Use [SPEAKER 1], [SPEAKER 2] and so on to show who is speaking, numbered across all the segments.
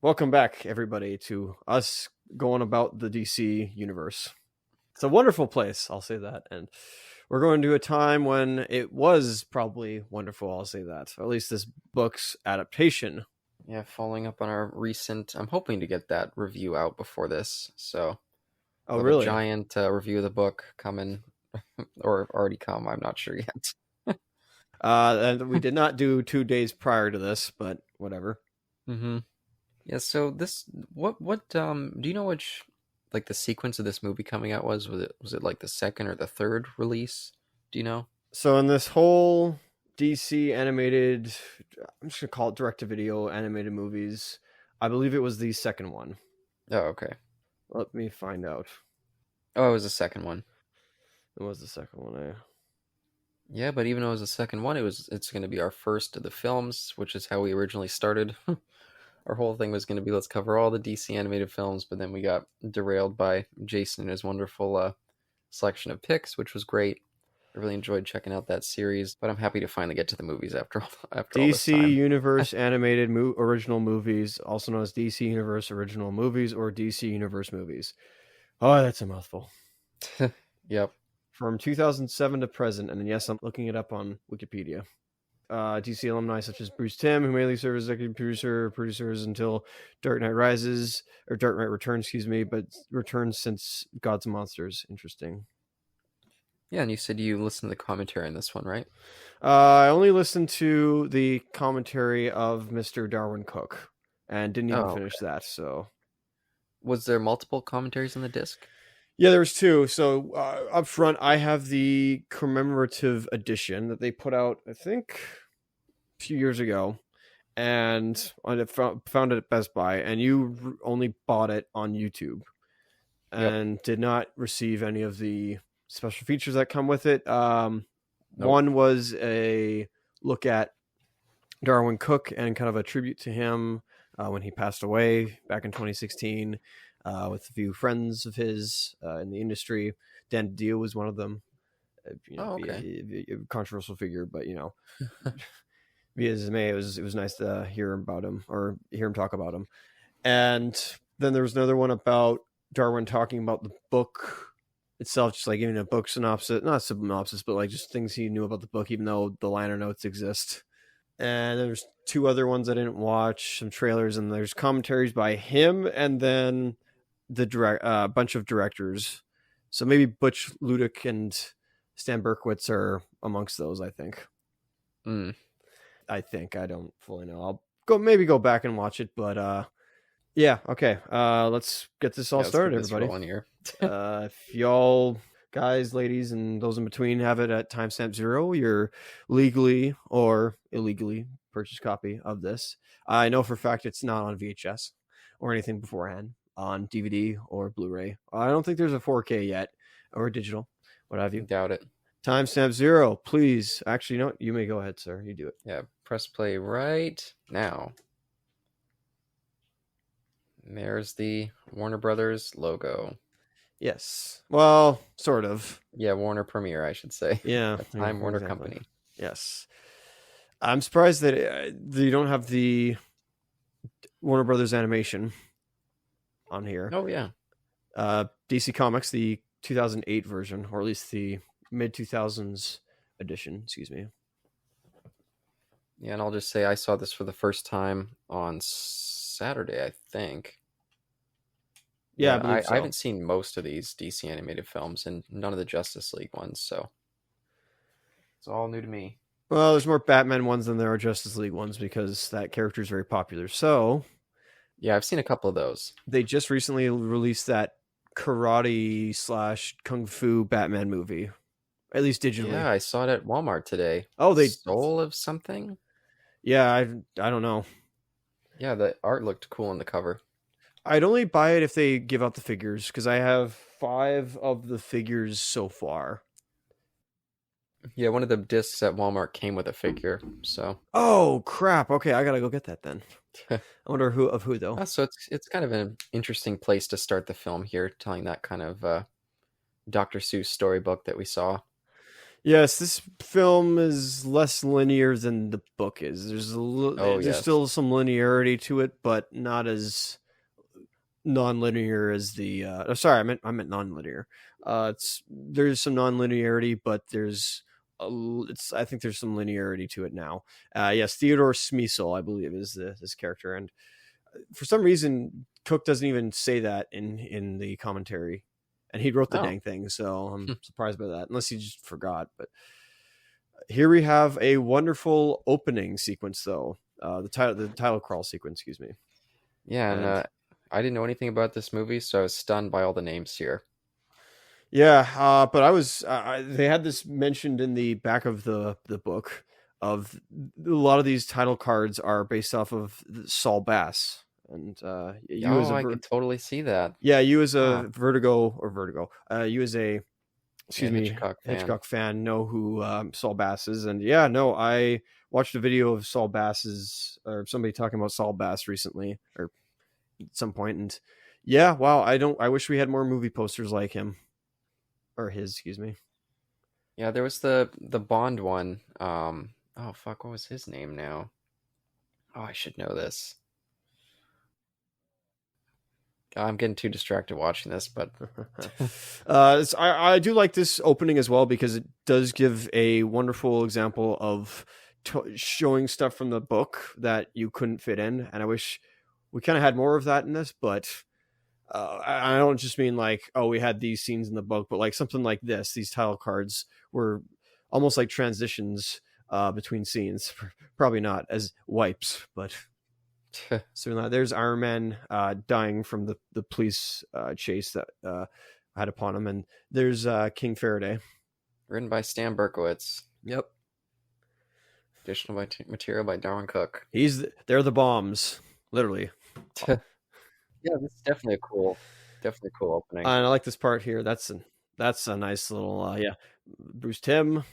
[SPEAKER 1] Welcome back, everybody, to us going about the DC universe. It's a wonderful place, I'll say that. And we're going to a time when it was probably wonderful, I'll say that. Or at least this book's adaptation.
[SPEAKER 2] Yeah, following up on our recent, I'm hoping to get that review out before this. So
[SPEAKER 1] Oh,
[SPEAKER 2] we'll have a
[SPEAKER 1] really?
[SPEAKER 2] giant review of the book coming, or already come. I'm not sure yet.
[SPEAKER 1] And we did not do 2 days prior to this, but whatever.
[SPEAKER 2] Mm-hmm. Yeah. So what do you know which like the sequence of this movie coming out was? Was it like the second or the third release? Do you know?
[SPEAKER 1] So in this whole DC animated, I'm just going to call it direct-to-video animated movies, I believe it was the second one.
[SPEAKER 2] Oh, okay.
[SPEAKER 1] Let me find out.
[SPEAKER 2] Oh, it was the second one.
[SPEAKER 1] It was the second one,
[SPEAKER 2] Yeah, but even though it was the second one, it's going to be our first of the films, which is how we originally started. Our whole thing was going to be let's cover all the DC animated films, but then we got derailed by Jason and his wonderful selection of picks, which was great. I really enjoyed checking out that series, but I'm happy to finally get to the movies after all this
[SPEAKER 1] DC
[SPEAKER 2] time.
[SPEAKER 1] Universe animated original movies, also known as DC Universe original movies or DC Universe movies. Oh, that's a mouthful.
[SPEAKER 2] Yep.
[SPEAKER 1] From 2007 to present, and yes, I'm looking it up on Wikipedia. DC alumni such as Bruce Timm, who mainly served as executive producers until Dark Knight Rises, or Dark Knight Returns, but returns since Gods and Monsters. Interesting.
[SPEAKER 2] Yeah, and you said you listened to the commentary on this one, right?
[SPEAKER 1] I only listened to the commentary of Mr. Darwyn Cooke, and didn't even finish that, so...
[SPEAKER 2] Was there multiple commentaries on the disc?
[SPEAKER 1] Yeah, there was two. So up front, I have the commemorative edition that they put out, I think, a few years ago, and I found it at Best Buy, and you only bought it on YouTube, and did not receive any of the special features that come with it. Nope. One was a look at Darwyn Cooke and kind of a tribute to him when he passed away back in 2016. With a few friends of his in the industry. Dan DiDio was one of them. A controversial figure, but be as it may, it was nice to hear about him or hear him talk about him. And then there was another one about Darwyn talking about the book itself, just like giving a book synopsis, not a synopsis, but like just things he knew about the book, even though the liner notes exist. And there's two other ones I didn't watch, some trailers, and there's commentaries by him, and then the bunch of directors. So maybe Butch Ludick and Stan Berkowitz are amongst those, I think. I don't fully know. I'll go back and watch it, but yeah, okay. Let's get this all started, everybody.
[SPEAKER 2] Here.
[SPEAKER 1] If y'all guys, ladies, and those in between have it at timestamp 0, your legally or illegally purchased copy of this. I know for a fact it's not on VHS or anything beforehand, on DVD or Blu-ray. I don't think there's a 4K yet, or digital, what have you.
[SPEAKER 2] Doubt it.
[SPEAKER 1] Timestamp 0, please. Actually, no, you may go ahead, sir. You do it.
[SPEAKER 2] Yeah, press play right now. There's the Warner Brothers logo.
[SPEAKER 1] Yes. Well, sort of.
[SPEAKER 2] Yeah, Warner Premiere, I should say.
[SPEAKER 1] Yeah.
[SPEAKER 2] Time Warner Company.
[SPEAKER 1] Yes. I'm surprised that you don't have the Warner Brothers animation on here.
[SPEAKER 2] Oh, yeah.
[SPEAKER 1] DC Comics, the 2008 version, or at least the mid-2000s edition, excuse me.
[SPEAKER 2] Yeah, and I'll just say I saw this for the first time on Saturday, I think.
[SPEAKER 1] Yeah,
[SPEAKER 2] I haven't seen most of these DC animated films and none of the Justice League ones, so it's all new to me.
[SPEAKER 1] Well, there's more Batman ones than there are Justice League ones because that character is very popular. So,
[SPEAKER 2] yeah, I've seen a couple of those.
[SPEAKER 1] They just recently released that karate / kung fu Batman movie, at least digitally.
[SPEAKER 2] Yeah, I saw it at Walmart today.
[SPEAKER 1] Oh,
[SPEAKER 2] Soul of something?
[SPEAKER 1] Yeah, I don't know.
[SPEAKER 2] Yeah, the art looked cool on the cover.
[SPEAKER 1] I'd only buy it if they give out the figures, because I have 5 of the figures so far.
[SPEAKER 2] Yeah, one of the discs at Walmart came with a figure, so...
[SPEAKER 1] Oh, crap. Okay, I gotta go get that then. I wonder who though.
[SPEAKER 2] So it's kind of an interesting place to start the film here, telling that kind of Dr. Seuss storybook that we saw.
[SPEAKER 1] Yes, this film is less linear than the book is.
[SPEAKER 2] Oh
[SPEAKER 1] there's
[SPEAKER 2] yes.
[SPEAKER 1] still some linearity to it, but not as non-linear as the. Sorry, I meant non-linear. There's some non-linearity, but I think there's some linearity to it now. Yes, Theodore Smeasel, I believe, is this character, and for some reason, Cook doesn't even say that in the commentary, and he wrote the
[SPEAKER 2] Oh.
[SPEAKER 1] dang thing, so I'm surprised by that. Unless he just forgot. But here we have a wonderful opening sequence, though. The title crawl sequence, excuse me.
[SPEAKER 2] Yeah, and
[SPEAKER 1] And
[SPEAKER 2] I didn't know anything about this movie, so I was stunned by all the names here.
[SPEAKER 1] yeah, but they had this mentioned in the back of the book of a lot of these title cards are based off of Saul Bass, and you as
[SPEAKER 2] Oh,
[SPEAKER 1] a
[SPEAKER 2] I could totally see that.
[SPEAKER 1] yeah, you as
[SPEAKER 2] Huh.
[SPEAKER 1] a Vertigo, you as a
[SPEAKER 2] Yeah,
[SPEAKER 1] excuse me
[SPEAKER 2] Hitchcock fan.
[SPEAKER 1] Hitchcock fan know who Saul Bass is, and yeah, no, I watched a video of Saul Bass's or somebody talking about Saul Bass recently or at some point, and yeah, wow, I wish we had more movie posters like him or his, excuse me.
[SPEAKER 2] Yeah, there was the Bond one. Oh fuck, what was his name now? Oh, I should know this. I'm getting too distracted watching this, but
[SPEAKER 1] I do like this opening as well because it does give a wonderful example of showing stuff from the book that you couldn't fit in, and I wish we kind of had more of that in this. But I don't just mean like, oh, we had these scenes in the book, but like something like this. These title cards were almost like transitions between scenes. Probably not as wipes, but. So there's Iron Man dying from the police chase that had upon him, and there's King Faraday.
[SPEAKER 2] written by Stan Berkowitz.
[SPEAKER 1] Yep,
[SPEAKER 2] Additional material by Darwyn Cooke.
[SPEAKER 1] They're the bombs, literally.
[SPEAKER 2] Yeah, this is definitely a cool opening.
[SPEAKER 1] And I like this part here. That's a nice little yeah. Bruce Timm.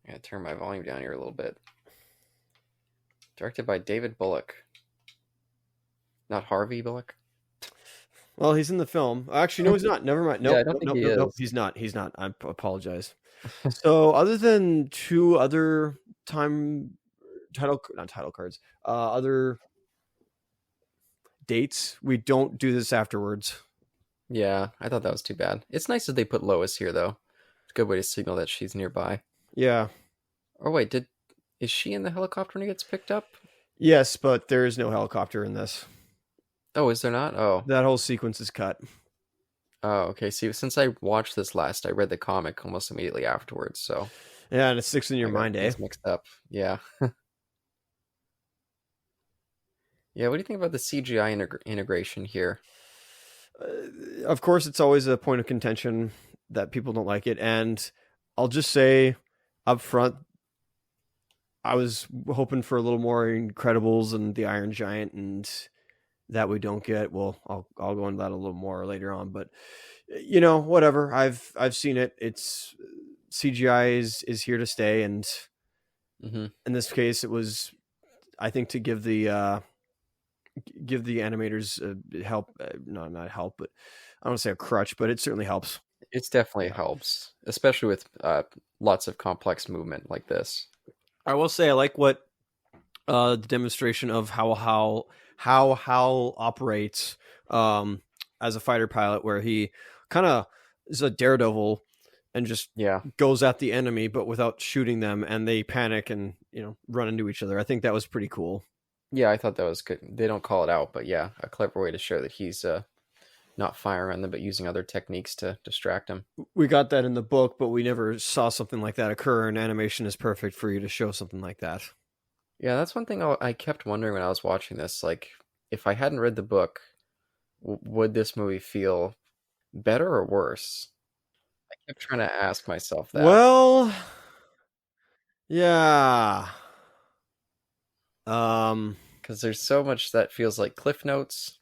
[SPEAKER 2] I gotta turn my volume down here a little bit. Directed by David Bullock. Not Harvey Bullock.
[SPEAKER 1] Well, he's in the film. Actually, no, he's not. Never mind.
[SPEAKER 2] Yeah,
[SPEAKER 1] Nope,
[SPEAKER 2] I don't
[SPEAKER 1] nope,
[SPEAKER 2] think
[SPEAKER 1] nope,
[SPEAKER 2] he
[SPEAKER 1] nope, nope.
[SPEAKER 2] is.
[SPEAKER 1] He's not. He's not. I apologize. So, other than two other not title cards, other dates, we don't do this afterwards.
[SPEAKER 2] Yeah, I thought that was too bad. It's nice that they put Lois here, though. It's a good way to signal that she's nearby.
[SPEAKER 1] Yeah.
[SPEAKER 2] Or wait, is she in the helicopter when he gets picked up?
[SPEAKER 1] Yes, but there is no helicopter in this.
[SPEAKER 2] Oh, is there not? Oh.
[SPEAKER 1] That whole sequence is cut.
[SPEAKER 2] Oh, okay. See, since I watched this last, I read the comic almost immediately afterwards, so
[SPEAKER 1] Yeah, and it sticks in your
[SPEAKER 2] I got
[SPEAKER 1] mind, eh?
[SPEAKER 2] things mixed up. Yeah. Yeah, what do you think about the CGI integration here?
[SPEAKER 1] Of course, it's always a point of contention that people don't like it, and I'll just say up front, I was hoping for a little more Incredibles and the Iron Giant, and that we don't get. Well, I'll go into that a little more later on, but whatever. I've seen it. It's CGI is here to stay, and
[SPEAKER 2] Mm-hmm.
[SPEAKER 1] in this case, it was, I think, to give the animators help. No, not help, but I don't want to say a crutch, but it certainly helps.
[SPEAKER 2] It definitely helps, especially with lots of complex movement like this.
[SPEAKER 1] I will say I like what the demonstration of how Hal operates as a fighter pilot, where he kind of is a daredevil and just
[SPEAKER 2] Yeah.
[SPEAKER 1] goes at the enemy, but without shooting them, and they panic and run into each other. I think that was pretty cool.
[SPEAKER 2] Yeah, I thought that was good. They don't call it out, but yeah, a clever way to show that he's not firing on them, but using other techniques to distract him.
[SPEAKER 1] We got that in the book, but we never saw something like that occur, and animation is perfect for you to show something like that.
[SPEAKER 2] Yeah, that's one thing I kept wondering when I was watching this. Like, if I hadn't read the book, would this movie feel better or worse? I kept trying to ask myself that.
[SPEAKER 1] Well, yeah.
[SPEAKER 2] Because there's so much that feels like Cliff Notes,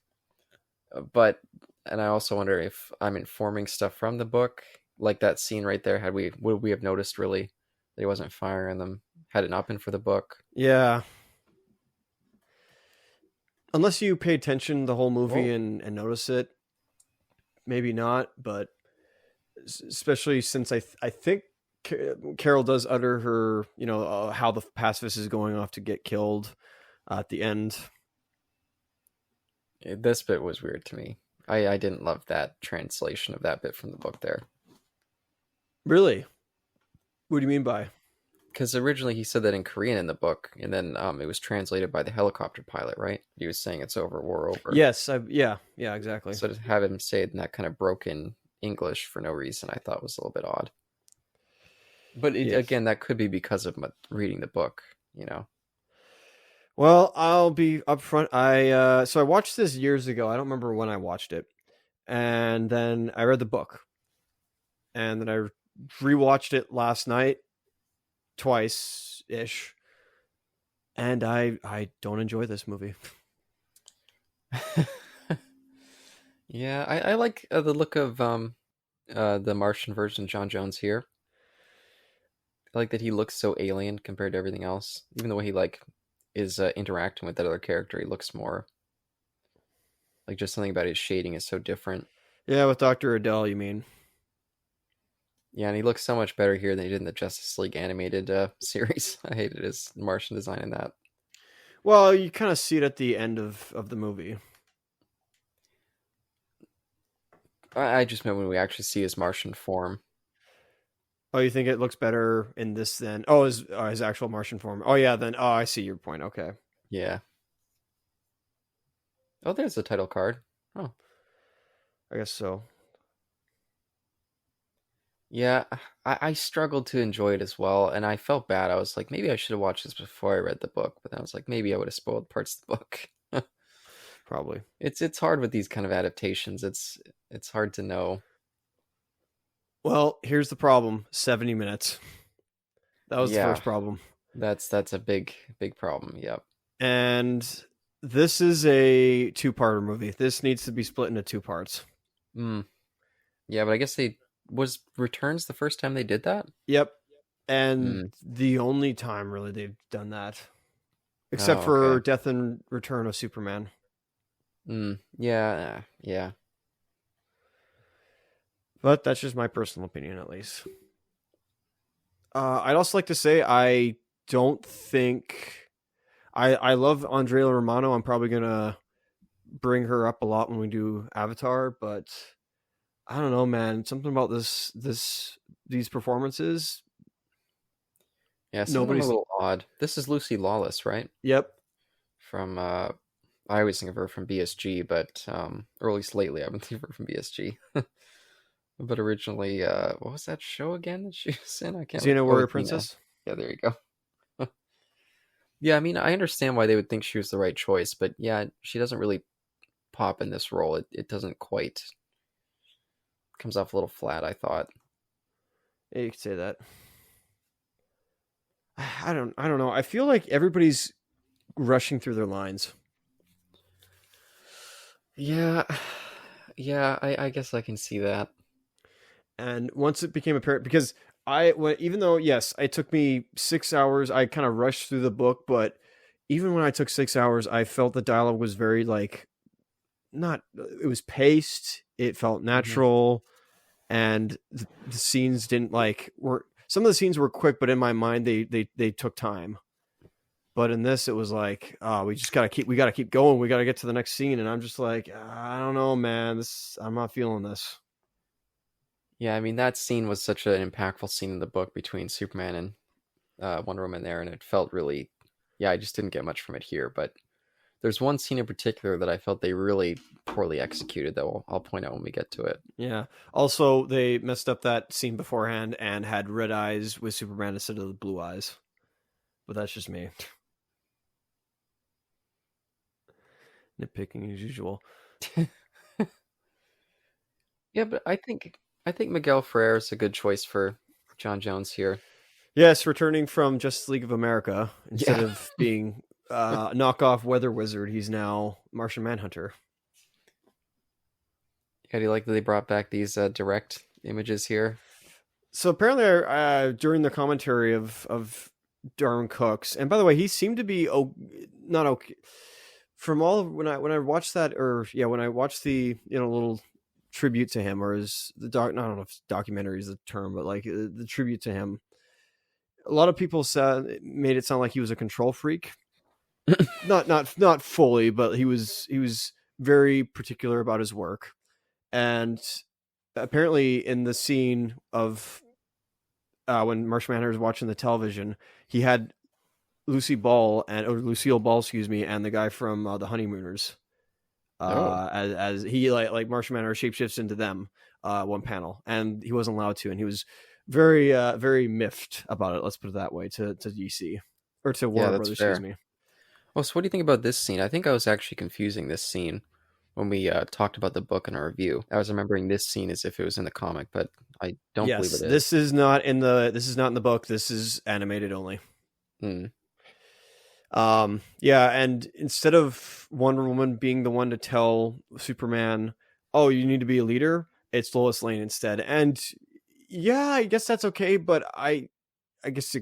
[SPEAKER 2] and I also wonder if I'm informing stuff from the book, like that scene right there. Would we have noticed really that he wasn't firing them had it not been for the book?
[SPEAKER 1] Yeah. Unless you pay attention the whole movie
[SPEAKER 2] Oh.
[SPEAKER 1] and notice it, maybe not, but especially since I think Carol does utter her, how the pacifist is going off to get killed at the end.
[SPEAKER 2] This bit was weird to me. I didn't love that translation of that bit from the book there.
[SPEAKER 1] Really? What do you mean by?
[SPEAKER 2] Because originally he said that in Korean in the book, and then it was translated by the helicopter pilot, right? He was saying it's over, war over.
[SPEAKER 1] Yes, yeah, exactly.
[SPEAKER 2] So to have him say it in that kind of broken English for no reason, I thought was a little bit odd. But
[SPEAKER 1] Yes.
[SPEAKER 2] again, that could be because of reading the book,
[SPEAKER 1] Well, I'll be upfront. So I watched this years ago. I don't remember when I watched it, and then I read the book, and then I rewatched it last night, twice ish, and I don't enjoy this movie.
[SPEAKER 2] Yeah, I like the look of the Martian version of John Jones here. I like that he looks so alien compared to everything else. Even the way he is interacting with that other character, he looks more like just something about his shading is so different.
[SPEAKER 1] Yeah, with Dr. Adele, you mean?
[SPEAKER 2] Yeah, and he looks so much better here than he did in the Justice League animated series. I hated his Martian design in that.
[SPEAKER 1] Well, you kind of see it at the end of the movie.
[SPEAKER 2] I just meant when we actually see his Martian form.
[SPEAKER 1] Oh, you think it looks better in this than his actual Martian form? Oh yeah, then I see your point. Okay.
[SPEAKER 2] Yeah. Oh, there's the title card. Oh,
[SPEAKER 1] I guess so.
[SPEAKER 2] yeah. I struggled to enjoy it as well, and I felt bad. I was like, maybe I should have watched this before I read the book, but then I was like, maybe I would have spoiled parts of the book.
[SPEAKER 1] Probably.
[SPEAKER 2] It's hard with these kind of adaptations. It's hard to know.
[SPEAKER 1] Well, here's the problem: 70 minutes. That was the first problem.
[SPEAKER 2] That's a big problem. Yep.
[SPEAKER 1] And this is a two-parter movie. This needs to be split into two parts.
[SPEAKER 2] Yeah, but I guess was Returns the first time they did that?
[SPEAKER 1] Yep. And the only time really they've done that. Except for Death and Return of Superman.
[SPEAKER 2] Yeah.
[SPEAKER 1] But that's just my personal opinion, at least. I'd also like to say I don't think... I love Andrea Romano. I'm probably going to bring her up a lot when we do Avatar, but I don't know, man. Something about these performances...
[SPEAKER 2] Yeah, nobody's a little odd. This is Lucy Lawless, right?
[SPEAKER 1] Yep.
[SPEAKER 2] From I always think of her from BSG, but or at least lately I've been thinking of her from BSG. But originally, what was that show again that she was in? I can't.
[SPEAKER 1] Xena Warrior Princess.
[SPEAKER 2] Yeah, there you go. Yeah, I mean, I understand why they would think she was the right choice, but yeah, she doesn't really pop in this role. It doesn't quite. Comes off a little flat, I thought.
[SPEAKER 1] Yeah, you could say that. I don't know. I feel like everybody's rushing through their lines.
[SPEAKER 2] Yeah, I guess I can see that.
[SPEAKER 1] And once it became apparent, because even though, yes, it took me 6 hours, I kind of rushed through the book, but even when I took 6 hours, I felt the dialogue was very it was paced, it felt natural, and the scenes didn't some of the scenes were quick, but in my mind, they took time. But in this, it was like, we got to keep going. We got to get to the next scene. And I'm just like, I don't know, man, I'm not feeling this.
[SPEAKER 2] Yeah, I mean, that scene was such an impactful scene in the book between Superman and Wonder Woman there, and it felt really... Yeah, I just didn't get much from it here, but there's one scene in particular that I felt they really poorly executed that I'll point out when we get to it.
[SPEAKER 1] Yeah. Also, they messed up that scene beforehand and had red eyes with Superman instead of the blue eyes. But that's just me. Nitpicking as usual.
[SPEAKER 2] Yeah, but I think Miguel Ferrer is a good choice for John Jones here.
[SPEAKER 1] Yes, returning from Justice League of America instead of being knockoff Weather Wizard, he's now Martian Manhunter.
[SPEAKER 2] Yeah, do you like that they brought back these direct images here?
[SPEAKER 1] So apparently, during the commentary of Darwyn Cooke's, and by the way, he seemed to be not okay. From all when I watched that, when I watched the little tribute to him, or his the doc. I don't know if documentary is the term, but like the tribute to him. A lot of people said made it sound like he was a control freak. Not fully, but he was very particular about his work, and apparently in the scene of when Marshall Manhunter was watching the television, he had Lucille Ball, excuse me, and the guy from the Honeymooners.
[SPEAKER 2] Oh,
[SPEAKER 1] As he like Martian Manhunter shapeshifts into them one panel, and he wasn't allowed to, and he was very miffed about it. Let's put it that way to DC or to
[SPEAKER 2] yeah,
[SPEAKER 1] Warner
[SPEAKER 2] that's
[SPEAKER 1] Brothers, excuse
[SPEAKER 2] fair.
[SPEAKER 1] me.
[SPEAKER 2] Oh, so what do you think about this scene? I think I was actually confusing this scene when we talked about the book in our review. I was remembering this scene as if it was in the comic, but I don't believe
[SPEAKER 1] Yes,
[SPEAKER 2] it is.
[SPEAKER 1] this is not in the book. This is animated only.
[SPEAKER 2] Hmm.
[SPEAKER 1] Yeah, and instead of Wonder Woman being the one to tell Superman, "Oh, you need to be a leader," it's Lois Lane instead. And yeah, I guess that's okay, but I guess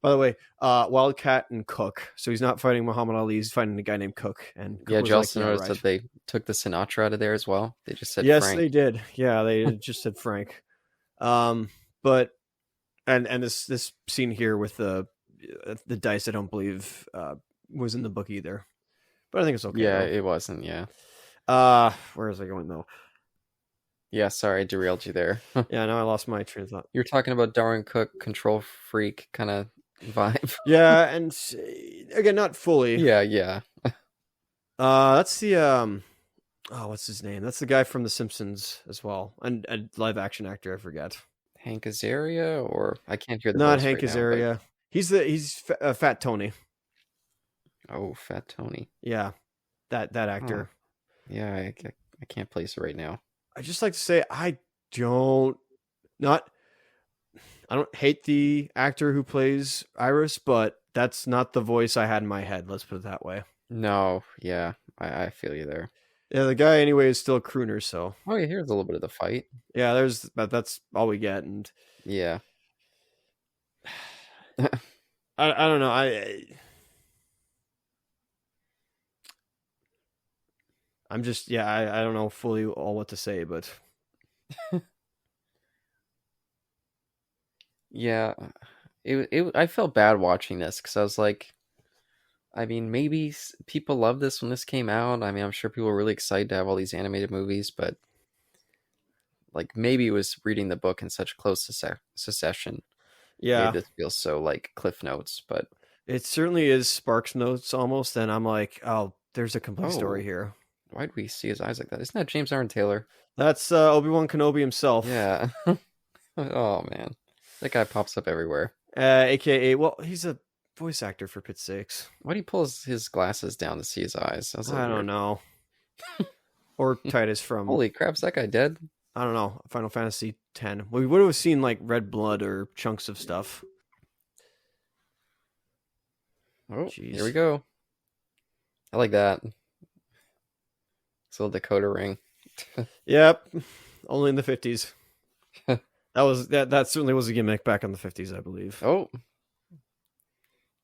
[SPEAKER 1] by the way, Wildcat and Cook. So he's not fighting Muhammad Ali, he's fighting a guy named Cook. And Cook
[SPEAKER 2] Yeah, did
[SPEAKER 1] was
[SPEAKER 2] you
[SPEAKER 1] like,
[SPEAKER 2] also
[SPEAKER 1] "Yeah,
[SPEAKER 2] notice
[SPEAKER 1] right."
[SPEAKER 2] that they took the Sinatra out of there as well? They just said
[SPEAKER 1] Yes,
[SPEAKER 2] Frank.
[SPEAKER 1] they did. Yeah, they just said Frank. But and this scene here with the dice, I don't believe was in the book either. But I think it's okay
[SPEAKER 2] Yeah,
[SPEAKER 1] though.
[SPEAKER 2] it wasn't. Yeah.
[SPEAKER 1] Where is I going though?
[SPEAKER 2] Yeah, sorry, I derailed you there.
[SPEAKER 1] Yeah, now I lost my train of thought.
[SPEAKER 2] You were talking about Darwyn Cooke, control freak kind of vibe.
[SPEAKER 1] Yeah, and again, not fully.
[SPEAKER 2] Yeah, yeah.
[SPEAKER 1] That's the what's his name? That's the guy from The Simpsons as well, and a live action actor. I forget.
[SPEAKER 2] Hank Azaria, or I can't hear the
[SPEAKER 1] Not
[SPEAKER 2] voice
[SPEAKER 1] Hank
[SPEAKER 2] right now, but
[SPEAKER 1] Azaria. He's Fat Tony.
[SPEAKER 2] oh, Fat Tony.
[SPEAKER 1] Yeah, that
[SPEAKER 2] Huh.
[SPEAKER 1] actor.
[SPEAKER 2] Yeah, I can't place it right now.
[SPEAKER 1] I just like to say don't not I don't hate the actor who plays Iris, but that's not the voice I had in my head. Let's put it that way.
[SPEAKER 2] No, yeah, I feel you there.
[SPEAKER 1] Yeah, the guy anyway is still a crooner, so
[SPEAKER 2] Oh, yeah, here's a little bit of the fight.
[SPEAKER 1] yeah, but that's all we get, and
[SPEAKER 2] Yeah.
[SPEAKER 1] I don't know. I'm just I don't know fully all what to say, but
[SPEAKER 2] Yeah, I felt bad watching this because I was like, I mean, maybe people love this when this came out. I mean, I'm sure people were really excited to have all these animated movies, but like maybe it was reading the book in such close succession made
[SPEAKER 1] yeah,
[SPEAKER 2] this feel so like Cliff Notes. But
[SPEAKER 1] it certainly is Sparks Notes almost. And I'm like, oh, there's a complete story
[SPEAKER 2] oh,
[SPEAKER 1] here.
[SPEAKER 2] why do we see his eyes like that? Isn't that James Arn Taylor?
[SPEAKER 1] That's Obi-Wan Kenobi himself,
[SPEAKER 2] Yeah. Oh man, that guy pops up everywhere.
[SPEAKER 1] aka well, he's a voice actor for Pit's sakes.
[SPEAKER 2] Why do he pull his glasses down to see his eyes? That was a
[SPEAKER 1] I
[SPEAKER 2] little
[SPEAKER 1] don't
[SPEAKER 2] weird.
[SPEAKER 1] know. Or Titus from
[SPEAKER 2] Holy crap, is that guy dead?
[SPEAKER 1] I don't know Final Fantasy X. We would have seen like red blood or chunks of stuff.
[SPEAKER 2] Oh, here we
[SPEAKER 1] Jeez.
[SPEAKER 2] go. I like that. It's a little Dakota ring.
[SPEAKER 1] Yep. Only in the 50s. That certainly was a gimmick back in the 50s, I believe.
[SPEAKER 2] Oh,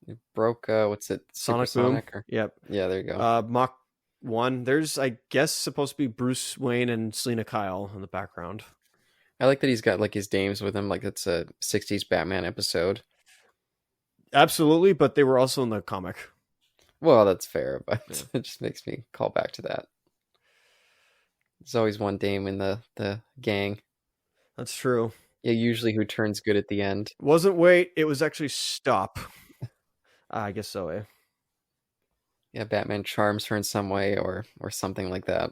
[SPEAKER 2] it broke. What's it?
[SPEAKER 1] Sonic Boom.
[SPEAKER 2] Supersonic? Or
[SPEAKER 1] Yep.
[SPEAKER 2] yeah, there you go.
[SPEAKER 1] Mach 1. There's I guess supposed to be Bruce Wayne and Selena Kyle in the background.
[SPEAKER 2] I like that he's got like his dames with him. Like it's a '60s Batman episode.
[SPEAKER 1] Absolutely, but they were also in the comic.
[SPEAKER 2] Well, that's fair, but
[SPEAKER 1] Yeah.
[SPEAKER 2] it just makes me call back to that. There's always one dame in the gang.
[SPEAKER 1] That's true.
[SPEAKER 2] Yeah, usually who turns good at the end.
[SPEAKER 1] Wasn't wait, it was actually stop. I guess so, eh?
[SPEAKER 2] Yeah, Batman charms her in some way or something like that.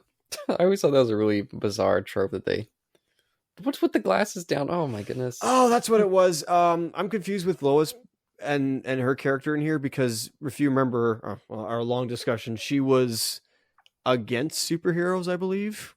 [SPEAKER 2] I always thought that was a really bizarre trope that they. What's with the glasses down? Oh my goodness.
[SPEAKER 1] Oh, that's what it was. I'm confused with Lois and her character in here because if you remember our long discussion, she was against superheroes, I believe.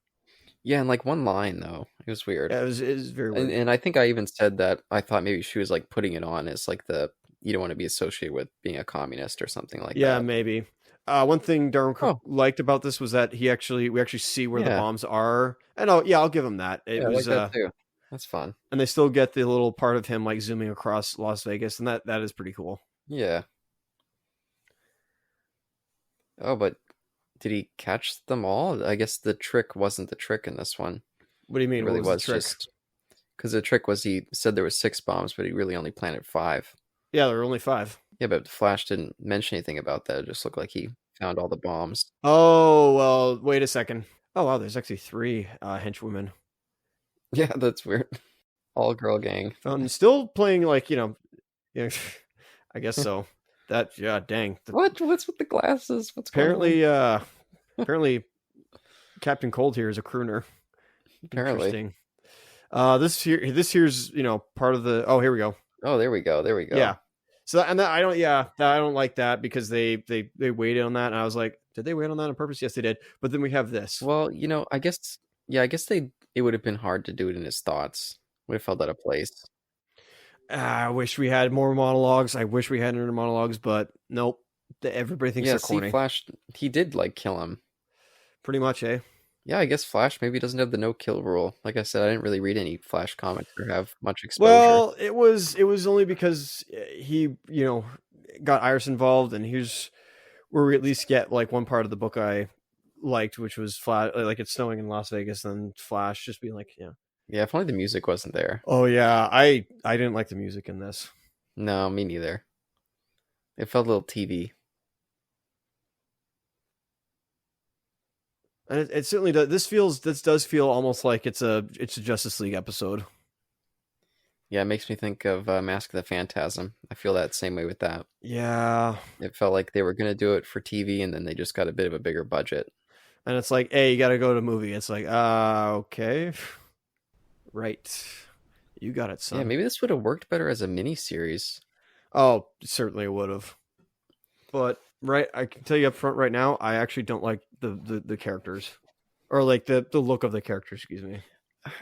[SPEAKER 2] Yeah, and like one line though, it was weird.
[SPEAKER 1] Yeah, it was very weird.
[SPEAKER 2] And I think I even said that I thought maybe she was like putting it on as like the you don't want to be associated with being a communist or something like
[SPEAKER 1] Yeah,
[SPEAKER 2] that.
[SPEAKER 1] maybe. One thing Darwyn Cooke
[SPEAKER 2] Oh,
[SPEAKER 1] liked about this was that we actually see where the
[SPEAKER 2] yeah.
[SPEAKER 1] bombs are, and I'll give him that. It
[SPEAKER 2] Yeah, I like
[SPEAKER 1] was
[SPEAKER 2] that too. That's fun.
[SPEAKER 1] and they still get the little part of him like zooming across Las Vegas, and that is pretty cool.
[SPEAKER 2] Yeah. Oh, but did he catch them all? I guess the trick wasn't the trick in this one.
[SPEAKER 1] What do you
[SPEAKER 2] It
[SPEAKER 1] mean? What
[SPEAKER 2] really
[SPEAKER 1] was the
[SPEAKER 2] was
[SPEAKER 1] trick?
[SPEAKER 2] just because the trick was he said there was 6 bombs, but he really only planted 5.
[SPEAKER 1] Yeah, there were only 5.
[SPEAKER 2] Yeah, but Flash didn't mention anything about that. It just looked like he found all the bombs.
[SPEAKER 1] Oh well, wait a second. Oh wow, there's actually 3 henchwomen.
[SPEAKER 2] Yeah, that's weird. All girl gang.
[SPEAKER 1] Found still playing like yeah, I guess so. That yeah, dang.
[SPEAKER 2] What? What's with the glasses? What's going on?
[SPEAKER 1] Apparently, Captain Cold here is a crooner.
[SPEAKER 2] Apparently.
[SPEAKER 1] Interesting. This here's part of the. Oh, here we go.
[SPEAKER 2] Oh, there we go. There we go.
[SPEAKER 1] Yeah. So and that, I don't. Yeah, I don't like that because they waited on that, and I was like, did they wait on that on purpose? Yes, they did. But then we have this.
[SPEAKER 2] Well, I guess. Yeah, I guess it would have been hard to do it in his thoughts. Would have felt out of place.
[SPEAKER 1] I wish we had more monologues. I wish we had inner monologues, but nope. Everybody thinks
[SPEAKER 2] Yeah,
[SPEAKER 1] they're
[SPEAKER 2] see,
[SPEAKER 1] corny.
[SPEAKER 2] Flash, he did like kill him.
[SPEAKER 1] Pretty much, eh?
[SPEAKER 2] Yeah, I guess Flash maybe doesn't have the no kill rule. Like I said, I didn't really read any Flash comics or have much exposure.
[SPEAKER 1] Well, it was only because he got Iris involved, and here's where we at least get like one part of the book I liked, which was like it's snowing in Las Vegas, and Flash just being like,
[SPEAKER 2] Yeah, if only the music wasn't there.
[SPEAKER 1] oh yeah, I didn't like the music in this.
[SPEAKER 2] No, me neither. It felt a little TV.
[SPEAKER 1] And it certainly does. This does feel almost like it's a Justice League episode.
[SPEAKER 2] Yeah, it makes me think of Mask of the Phantasm. I feel that same way with that.
[SPEAKER 1] Yeah.
[SPEAKER 2] It felt like they were going to do it for TV, and then they just got a bit of a bigger budget.
[SPEAKER 1] And it's like, hey, you got to go to a movie. It's like, okay. Right. You got it, son.
[SPEAKER 2] Yeah, maybe this would have worked better as a miniseries.
[SPEAKER 1] Oh, certainly would have. But right, I can tell you up front right now, I actually don't like the characters, or like the look of the characters. Excuse me.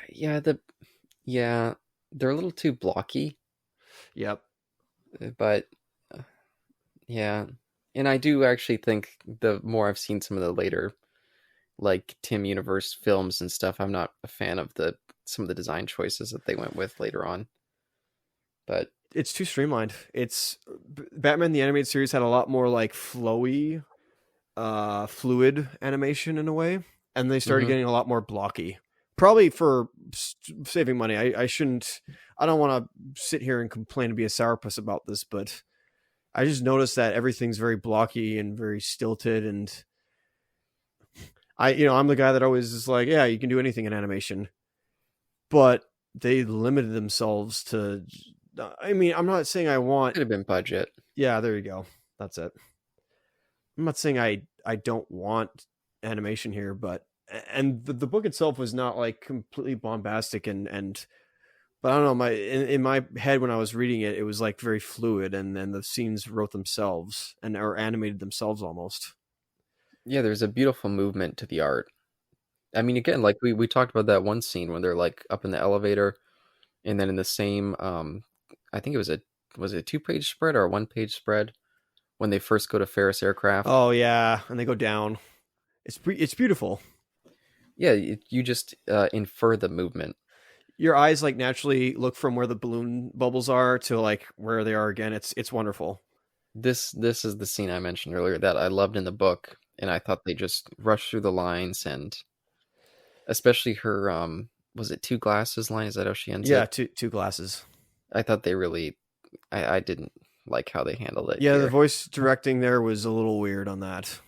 [SPEAKER 2] Yeah, they're a little too blocky.
[SPEAKER 1] Yep.
[SPEAKER 2] But yeah, and I do actually think the more I've seen some of the later, like Tim Universe films and stuff, I'm not a fan of some of the design choices that they went with later on. But
[SPEAKER 1] it's too streamlined. It's Batman the Animated Series had a lot more like flowy, fluid animation in a way, and they started getting a lot more blocky. Probably for saving money. I shouldn't. I don't want to sit here and complain and be a sourpuss about this, but I just noticed that everything's very blocky and very stilted, and I'm the guy that always is like, yeah, you can do anything in animation, but they limited themselves to. I mean, I'm not saying I want.
[SPEAKER 2] Could have been budget.
[SPEAKER 1] Yeah, there you go. That's it. I'm not saying I don't want animation here, but the book itself was not like completely bombastic and but I don't know, in my head when I was reading it, it was like very fluid, and then the scenes wrote themselves or animated themselves almost.
[SPEAKER 2] Yeah, there's a beautiful movement to the art. I mean, again, like we talked about that one scene when they're like up in the elevator, and then in the same I think it was a 2-page spread or a 1-page spread when they first go to Ferris Aircraft.
[SPEAKER 1] Oh yeah, and they go down. It's beautiful.
[SPEAKER 2] Yeah, you just infer the movement.
[SPEAKER 1] Your eyes like naturally look from where the balloon bubbles are to like where they are again. It's wonderful.
[SPEAKER 2] This is the scene I mentioned earlier that I loved in the book, and I thought they just rushed through the lines, and especially her was it 2 glasses line? Is that how she ends it?
[SPEAKER 1] Yeah, two glasses.
[SPEAKER 2] I thought they really I didn't like how they handled it.
[SPEAKER 1] Yeah,
[SPEAKER 2] here.
[SPEAKER 1] the voice directing there was a little weird on that.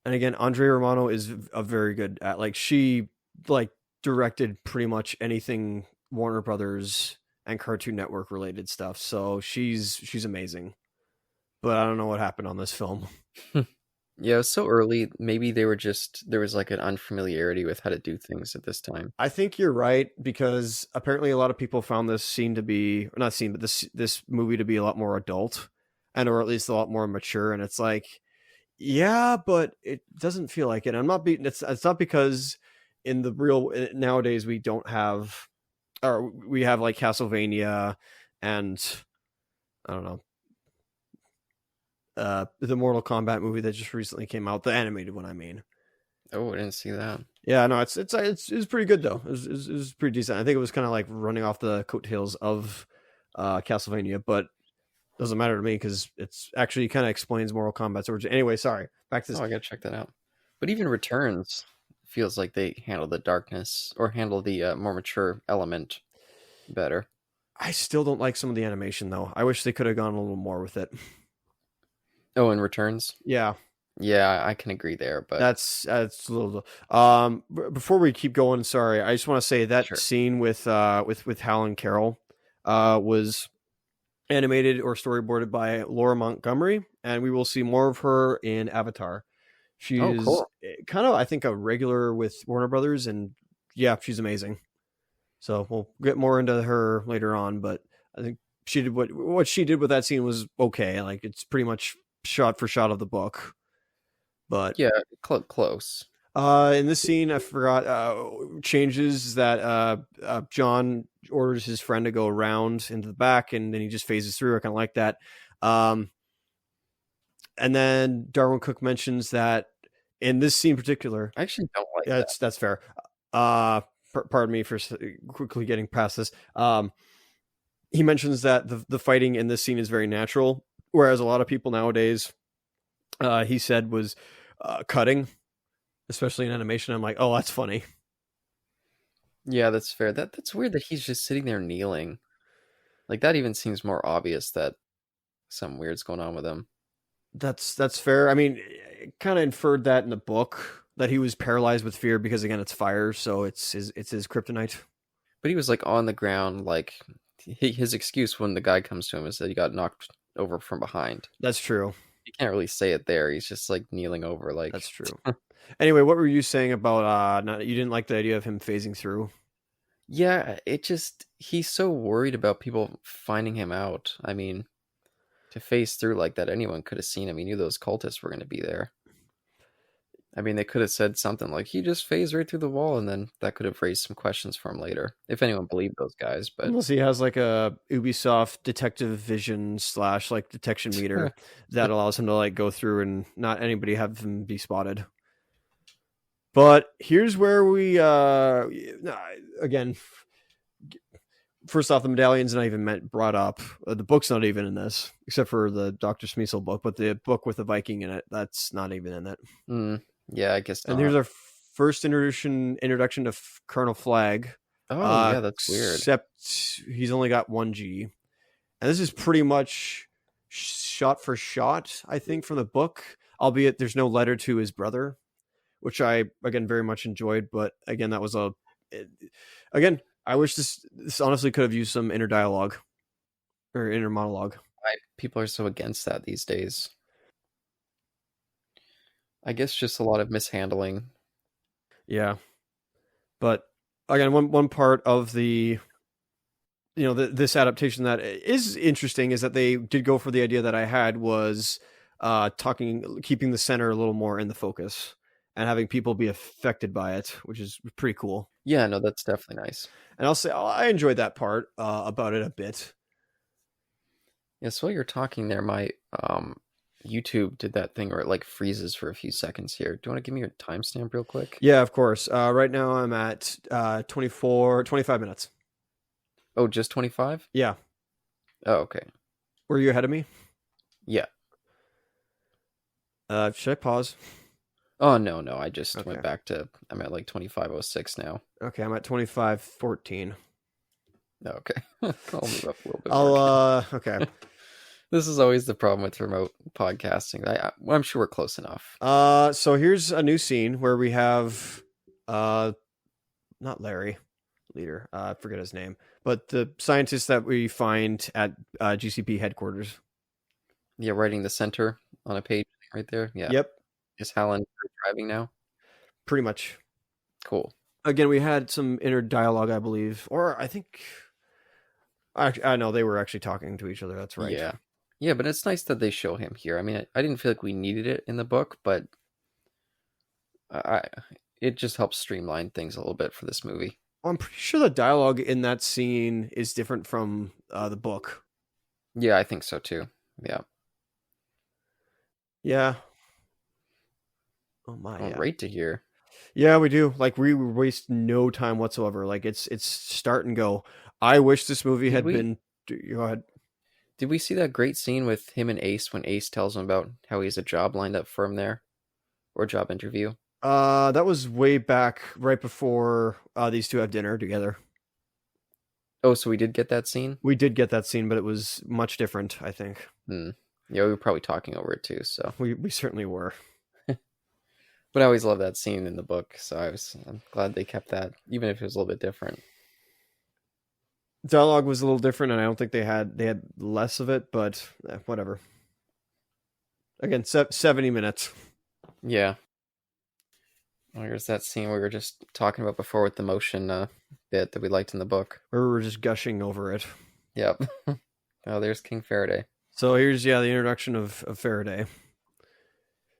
[SPEAKER 1] And again, Andrea Romano is a very good at like she like directed pretty much anything Warner Brothers and Cartoon Network related stuff. So she's amazing. But I don't know what happened on this film.
[SPEAKER 2] Yeah, it was so early. Maybe there was like an unfamiliarity with how to do things at this time.
[SPEAKER 1] I think you're right, because apparently a lot of people found this scene to be, or not scene, but this movie to be a lot more adult, and or at least a lot more mature. And it's like, yeah, but it doesn't feel like it. I'm not beating. It's not because in the real nowadays we don't have, or we have like Castlevania and I don't know. The Mortal Kombat movie that just recently came out, the animated one, I mean.
[SPEAKER 2] Oh, I didn't see that.
[SPEAKER 1] Yeah, no, it's pretty good though. It was pretty decent. I think it was kind of like running off the coattails of Castlevania, but doesn't matter to me because it's actually kind of explains Mortal Kombat's origin. Anyway, sorry. Back to this.
[SPEAKER 2] Oh, I gotta check that out. But even Returns feels like they handle the darkness or handle the more mature element better.
[SPEAKER 1] I still don't like some of the animation though. I wish they could have gone a little more with it.
[SPEAKER 2] Oh, and Returns.
[SPEAKER 1] Yeah,
[SPEAKER 2] Yeah, I can agree there, but
[SPEAKER 1] that's a little. Before we keep going, sorry, I just want to say that
[SPEAKER 2] sure.
[SPEAKER 1] scene with Hal and Carol, was animated or storyboarded by Laura Montgomery, and we will see more of her in Avatar.
[SPEAKER 2] Oh,
[SPEAKER 1] She's
[SPEAKER 2] cool.
[SPEAKER 1] kind of, I think, a regular with Warner Brothers, and yeah, she's amazing. So we'll get more into her later on, but I think she did what she did with that scene was okay. Like it's pretty much shot for shot of the book. But
[SPEAKER 2] Yeah, close.
[SPEAKER 1] in this scene, I forgot changes that John orders his friend to go around into the back, and then he just phases through. I kind of like that. Um, and then Darwyn Cooke mentions that in this scene in particular,
[SPEAKER 2] I actually don't like that.
[SPEAKER 1] that's fair. Pardon me for quickly getting past this. He mentions that the fighting in this scene is very natural, whereas a lot of people nowadays, he said, was cutting, especially in animation. I'm like, oh, that's funny.
[SPEAKER 2] Yeah, that's fair. That's weird that he's just sitting there kneeling. Like that even seems more obvious that something weird's going on with him.
[SPEAKER 1] That's fair. I mean, kind of inferred that in the book that he was paralyzed with fear because again, it's fire, so it's his kryptonite.
[SPEAKER 2] But he was like on the ground, like his excuse when the guy comes to him is that he got knocked over from behind.
[SPEAKER 1] That's true.
[SPEAKER 2] You can't really say it there. He's just like kneeling over, like
[SPEAKER 1] That's true. Anyway, what were you saying about you didn't like the idea of him phasing through?
[SPEAKER 2] yeah. It just he's so worried about people finding him out. I mean, to phase through like that, anyone could have seen him. He knew those cultists were going to be there. I mean, they could have said something like he just phased right through the wall, and then that could have raised some questions for him later, if anyone believed those guys. But
[SPEAKER 1] Unless he has like a Ubisoft detective vision / like detection meter that allows him to like go through and not anybody have him be spotted. But here's where we again, first off, the medallion's not even brought up. The book's not even in this, except for the Dr. Smeasel book. But the book with the Viking in it, that's not even in it.
[SPEAKER 2] Yeah, I guess
[SPEAKER 1] And
[SPEAKER 2] not.
[SPEAKER 1] here's our first introduction to Colonel Flag.
[SPEAKER 2] Oh, yeah, that's weird.
[SPEAKER 1] Except he's only got 1G. And this is pretty much shot for shot, I think, from the book, albeit there's no letter to his brother, which I, again, very much enjoyed. But again, that was again, I wish this honestly could have used some inner dialogue or inner monologue.
[SPEAKER 2] People are so against that these days. I guess just a lot of mishandling.
[SPEAKER 1] Yeah. But again, one part of the this adaptation that is interesting is that they did go for the idea that I had was keeping the center a little more in the focus and having people be affected by it, which is pretty cool.
[SPEAKER 2] Yeah, no, that's definitely nice.
[SPEAKER 1] And I'll say I enjoyed that part about it a bit.
[SPEAKER 2] Yeah, so while you're talking there, my YouTube did that thing where it like freezes for a few seconds here. Do you want to give me your timestamp real quick?
[SPEAKER 1] Yeah, of course. Right now I'm at 25 minutes.
[SPEAKER 2] Oh, just 25?
[SPEAKER 1] Yeah.
[SPEAKER 2] Oh, okay.
[SPEAKER 1] Were you ahead of me?
[SPEAKER 2] Yeah.
[SPEAKER 1] Should I pause?
[SPEAKER 2] Oh, no. I just
[SPEAKER 1] Okay.
[SPEAKER 2] went back to, I'm at like 25:06 now.
[SPEAKER 1] Okay, I'm at 25:14.
[SPEAKER 2] Oh, okay. I'll move up a little bit more.
[SPEAKER 1] Okay.
[SPEAKER 2] This is always the problem with remote podcasting. I'm sure we're close enough.
[SPEAKER 1] So here's a new scene where we have not Larry, leader, I forget his name, but the scientist that we find at GCP headquarters.
[SPEAKER 2] Yeah, writing the center on a page right there. Yeah.
[SPEAKER 1] Yep.
[SPEAKER 2] Is Helen driving now?
[SPEAKER 1] Pretty much.
[SPEAKER 2] Cool.
[SPEAKER 1] Again, we had some inner dialogue, I believe, or I think I know they were actually talking to each other. That's right.
[SPEAKER 2] Yeah, but it's nice that they show him here. I mean, I didn't feel like we needed it in the book, but it just helps streamline things a little bit for this movie.
[SPEAKER 1] I'm pretty sure the dialogue in that scene is different from the book.
[SPEAKER 2] Yeah, I think so too. Yeah.
[SPEAKER 1] Yeah. Oh my.
[SPEAKER 2] Oh,
[SPEAKER 1] yeah.
[SPEAKER 2] right to hear.
[SPEAKER 1] Yeah, we do. Like we waste no time whatsoever. Like it's start and go. I wish this movie had been. Go ahead.
[SPEAKER 2] Did we see that great scene with him and Ace when Ace tells him about how he has a job lined up for him there, or a job interview?
[SPEAKER 1] That was way back, right before these two have dinner together.
[SPEAKER 2] Oh, so we did get that scene?
[SPEAKER 1] We did get that scene, but it was much different, I think.
[SPEAKER 2] Hmm. Yeah, we were probably talking over it too, so.
[SPEAKER 1] We certainly were.
[SPEAKER 2] But I always love that scene in the book, so I'm glad they kept that, even if it was a little bit different.
[SPEAKER 1] Dialogue was a little different, and I don't think they had less of it, but whatever. Again, 70 minutes.
[SPEAKER 2] Yeah. Well, here's that scene we were just talking about before with the motion bit that we liked in the book.
[SPEAKER 1] Or we were just gushing over it.
[SPEAKER 2] Yep. Oh, there's King Faraday.
[SPEAKER 1] So here's the introduction of Faraday.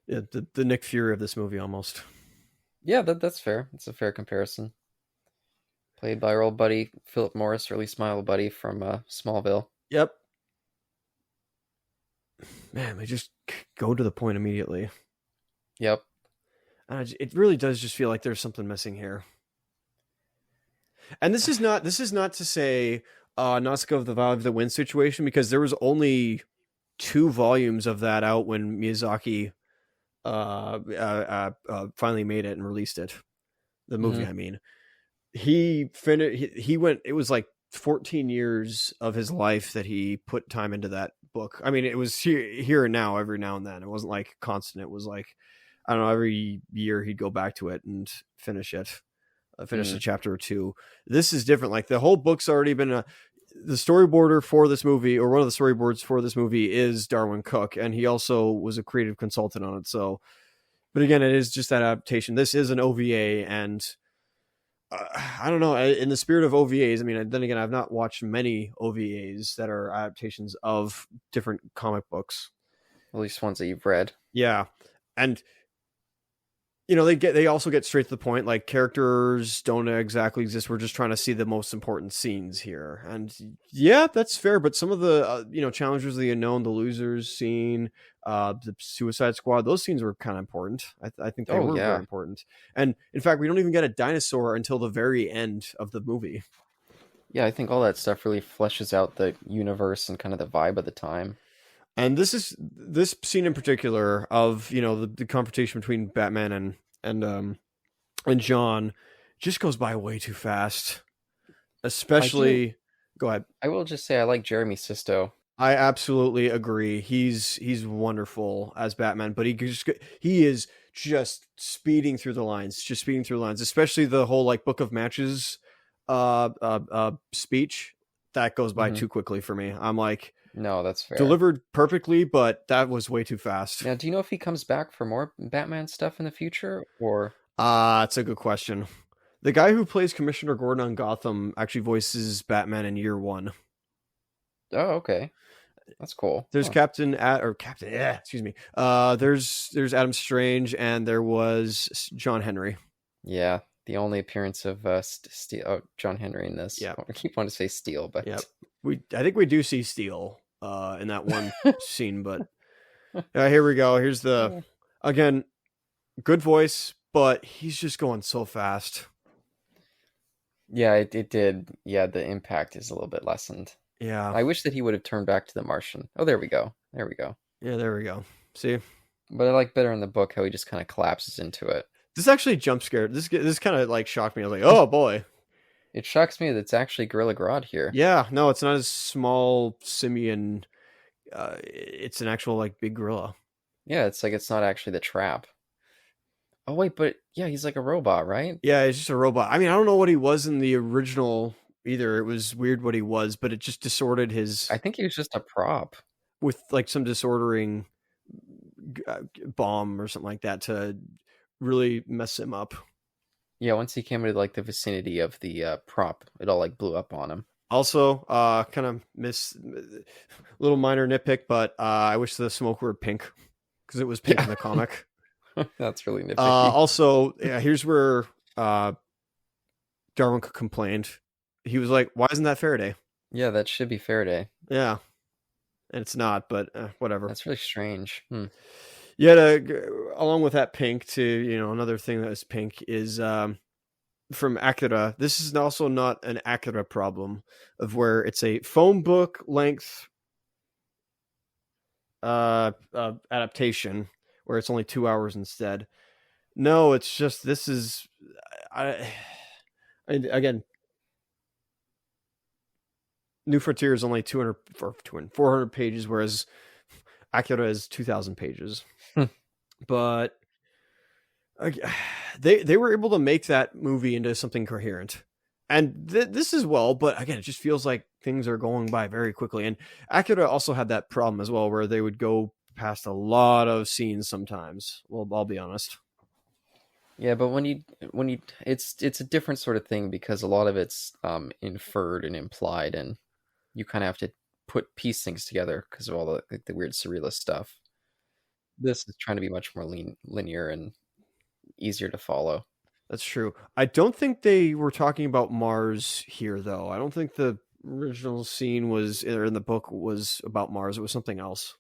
[SPEAKER 1] Yeah, the Nick Fury of this movie almost.
[SPEAKER 2] Yeah, that's fair. It's a fair comparison. Played by our old buddy Philip Morris, or at least my old buddy from Smallville.
[SPEAKER 1] Yep. Man, they just go to the point immediately.
[SPEAKER 2] Yep.
[SPEAKER 1] And it really does just feel like there's something missing here. And this is not to say Nausicaa of the Valley of the Wind situation, because there was only 2 volumes of that out when Miyazaki finally made it and released it. The movie, I mean. He finished. He went. It was like 14 years of his life that he put time into that book. I mean, it was here and now, every now and then. It wasn't like constant. It was like, I don't know, every year he'd go back to it and finish it, finish a chapter or 2. This is different. Like, the whole book's already been the storyboarder for this movie, or one of the storyboards for this movie, is Darwyn Cooke, and he also was a creative consultant on it. So, but again, it is just that adaptation. This is an OVA, and I don't know. In the spirit of OVAs, I mean, then again, I've not watched many OVAs that are adaptations of different comic books.
[SPEAKER 2] At least ones that you've read.
[SPEAKER 1] Yeah, and they also get straight to the point. Like, characters don't exactly exist. We're just trying to see the most important scenes here, and yeah, that's fair. But some of the Challengers of the Unknown, the Losers scene, the Suicide Squad, those scenes were kind of important. I think they were very important. And in fact, we don't even get a dinosaur until the very end of the movie.
[SPEAKER 2] Yeah, I think all that stuff really fleshes out the universe and kind of the vibe of the time.
[SPEAKER 1] And this scene in particular of the confrontation between Batman and John just goes by way too fast. Especially, go ahead.
[SPEAKER 2] I will just say I like Jeremy Sisto.
[SPEAKER 1] I absolutely agree. He's wonderful as Batman, but he is just speeding through the lines, especially the whole like Book of Matches speech that goes by too quickly for me. I'm like,
[SPEAKER 2] no, that's fair.
[SPEAKER 1] Delivered perfectly, but that was way too fast.
[SPEAKER 2] Now, do you know if he comes back for more Batman stuff in the future, or?
[SPEAKER 1] That's a good question. The guy who plays Commissioner Gordon on Gotham actually voices Batman in year 1.
[SPEAKER 2] Oh, okay. That's cool.
[SPEAKER 1] There's Captain. Excuse me. There's Adam Strange, and there was John Henry.
[SPEAKER 2] Yeah, the only appearance of John Henry in this.
[SPEAKER 1] Yeah,
[SPEAKER 2] I keep wanting to say Steel, but
[SPEAKER 1] yeah, I think we do see Steel in that one scene. But here we go. Here's again, good voice, but he's just going so fast.
[SPEAKER 2] Yeah, it did. Yeah, the impact is a little bit lessened.
[SPEAKER 1] Yeah.
[SPEAKER 2] I wish that he would have turned back to the Martian. Oh, there we go.
[SPEAKER 1] Yeah, there we go. See?
[SPEAKER 2] But I like better in the book how he just kind of collapses into it.
[SPEAKER 1] This actually jump scared. This kind of like shocked me. I was like, oh boy.
[SPEAKER 2] It shocks me that it's actually Gorilla Grodd here.
[SPEAKER 1] Yeah, no, it's not a small simian. It's an actual like big gorilla.
[SPEAKER 2] Yeah, it's like it's not actually the trap. Oh wait, but yeah, he's like a robot, right?
[SPEAKER 1] Yeah, he's just a robot. I mean, I don't know what he was in the original either. It was weird what he was, but it just disordered his.
[SPEAKER 2] I think he was just a prop
[SPEAKER 1] with like some disordering bomb or something like that to really mess him up.
[SPEAKER 2] Yeah, once he came into like the vicinity of the prop, it all like blew up on him.
[SPEAKER 1] Also, kind of little minor nitpick, but I wish the smoke were pink because it was pink in the comic.
[SPEAKER 2] That's really nitpicky.
[SPEAKER 1] Also, yeah, here's where Darwyn complained. He was like, "Why isn't that Faraday?"
[SPEAKER 2] Yeah, that should be Faraday.
[SPEAKER 1] Yeah, and it's not, but whatever.
[SPEAKER 2] That's really strange.
[SPEAKER 1] Yeah, along with that pink, to another thing that is pink is from Akira. This is also not an Akira problem of where it's a phone book length adaptation where it's only 2 hours instead. No, it's just this is I and again, New Frontier is only 200 or 200, 400 pages, whereas Akira is 2,000 pages. But they were able to make that movie into something coherent, and this as well. But again, it just feels like things are going by very quickly. And Akira also had that problem as well, where they would go past a lot of scenes sometimes. Well, I'll be honest.
[SPEAKER 2] Yeah, but it's a different sort of thing because a lot of it's inferred and implied, and you kind of have to piece things together because of all the like, the weird surrealist stuff. This is trying to be much more linear and easier to follow.
[SPEAKER 1] That's true. I don't think they were talking about Mars here, though. I don't think the original scene was, or in the book, was about Mars. It was something else.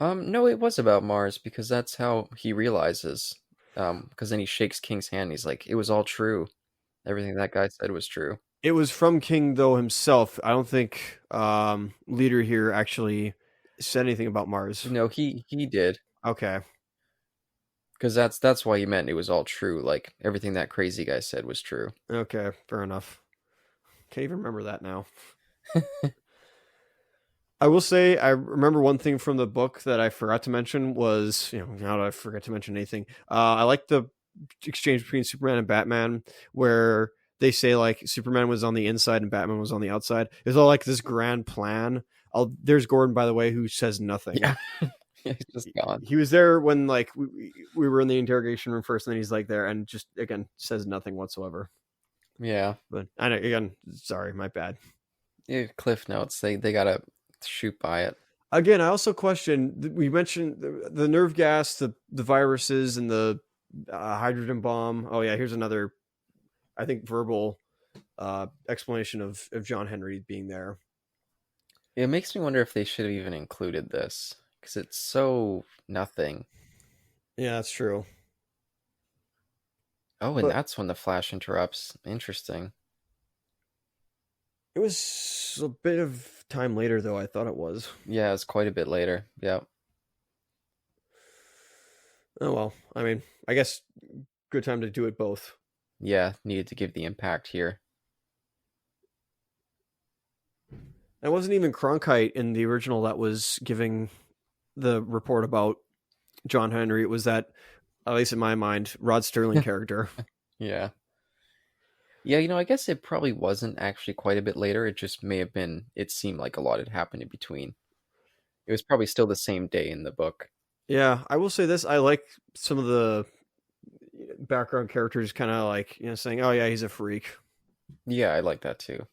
[SPEAKER 2] No, it was about Mars because that's how he realizes. Because then he shakes King's hand. And he's like, "It was all true. Everything that guy said was true."
[SPEAKER 1] It was from King, though, himself. I don't think Leader here actually said anything about Mars.
[SPEAKER 2] No, he did
[SPEAKER 1] Okay.
[SPEAKER 2] because that's why he meant it was all true. Like everything that crazy guy said was true.
[SPEAKER 1] Okay. Fair enough. Can't even remember that now. I will say, I remember one thing from the book that I forgot to mention was, how do I forget to mention anything? I like the exchange between Superman and Batman where they say like Superman was on the inside and Batman was on the outside. It's all like this grand plan. There's Gordon, by the way, who says nothing.
[SPEAKER 2] Yeah, he's just gone.
[SPEAKER 1] He was there when like we were in the interrogation room first, and then he's like there and just again says nothing whatsoever.
[SPEAKER 2] Yeah,
[SPEAKER 1] But I know, again, sorry, my bad.
[SPEAKER 2] yeah. Cliff notes. They gotta shoot by it.
[SPEAKER 1] Again, I also question. We mentioned the nerve gas, the viruses, and the hydrogen bomb. Oh yeah, here's another, I think, verbal explanation of John Henry being there.
[SPEAKER 2] It makes me wonder if they should have even included this because it's so nothing.
[SPEAKER 1] Yeah, that's true.
[SPEAKER 2] Oh, and
[SPEAKER 1] But
[SPEAKER 2] that's when the Flash interrupts. Interesting.
[SPEAKER 1] it was a bit of time later, though. I thought it was.
[SPEAKER 2] Yeah, it's quite a bit later. Yeah.
[SPEAKER 1] Oh well. I mean, I guess good time to do it both.
[SPEAKER 2] Yeah, needed to give the impact here.
[SPEAKER 1] It wasn't even Cronkite in the original that was giving the report about John Henry. It was that, at least in my mind, Rod Sterling character.
[SPEAKER 2] Yeah. Yeah, I guess it probably wasn't actually quite a bit later. It just may have been, it seemed like a lot had happened in between. It was probably still the same day in the book.
[SPEAKER 1] Yeah, I will say this. I like some of the background characters kind of like, saying, oh, yeah, he's a freak.
[SPEAKER 2] Yeah, I like that too.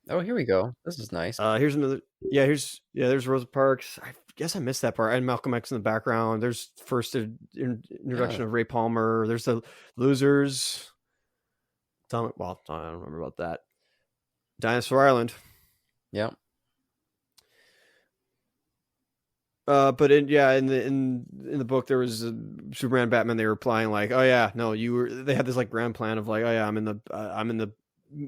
[SPEAKER 2] Oh, here we go. This is nice.
[SPEAKER 1] Here's another. Yeah, there's Rosa Parks. I guess I missed that part. And Malcolm X in the background. There's first introduction of Ray Palmer. There's the Losers. Well, I don't remember about that. Dinosaur Island.
[SPEAKER 2] Yeah.
[SPEAKER 1] But in the book there was Superman, Batman. They were replying like, "Oh yeah, no, you were." They had this like grand plan of like, "Oh yeah, I'm in the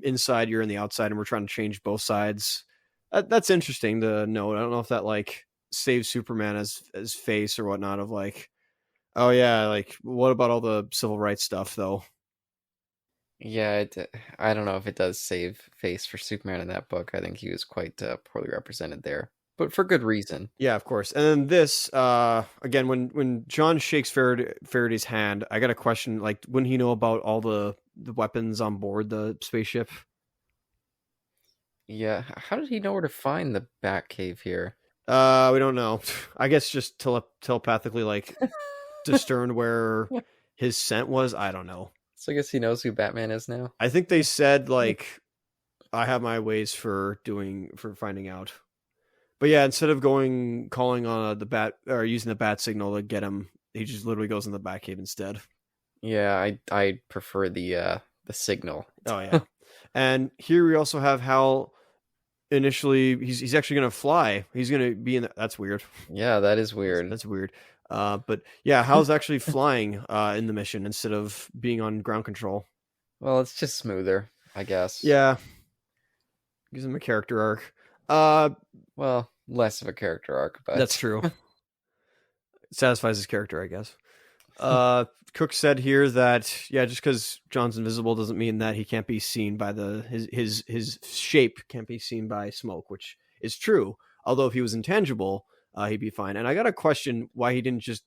[SPEAKER 1] inside, you're in the outside, and we're trying to change both sides." That's interesting to note. I don't know if that like saves Superman as face or whatnot. Of like, oh yeah, like what about all the civil rights stuff though?
[SPEAKER 2] Yeah, I don't know if it does save face for Superman in that book. I think he was quite poorly represented there, but for good reason.
[SPEAKER 1] Yeah, of course. And then this, again, when John shakes Faraday's hand, I got a question. Like, wouldn't he know about all the weapons on board the spaceship?
[SPEAKER 2] Yeah, how did he know where to find the Batcave here?
[SPEAKER 1] We don't know. I guess just telepathically, like, discern where his scent was. I don't know.
[SPEAKER 2] So I guess he knows who Batman is now.
[SPEAKER 1] I think they said like, I have my ways for finding out. But yeah, instead of calling on the bat or using the bat signal to get him, he just literally goes in the Batcave instead.
[SPEAKER 2] Yeah, I prefer the signal.
[SPEAKER 1] Oh yeah, and here we also have Hal. Initially, he's actually going to fly. He's going to be in. That's weird.
[SPEAKER 2] Yeah, that is weird.
[SPEAKER 1] That's weird. But yeah, Hal's actually flying in the mission instead of being on ground control.
[SPEAKER 2] Well, it's just smoother, I guess.
[SPEAKER 1] Yeah, gives him a character arc.
[SPEAKER 2] Well, less of a character arc, but
[SPEAKER 1] that's true. It satisfies his character, I guess. Cook said here that yeah, just because John's invisible doesn't mean that he can't be seen by his shape can't be seen by smoke, which is true. Although if he was intangible, he'd be fine. And I got a question why he didn't just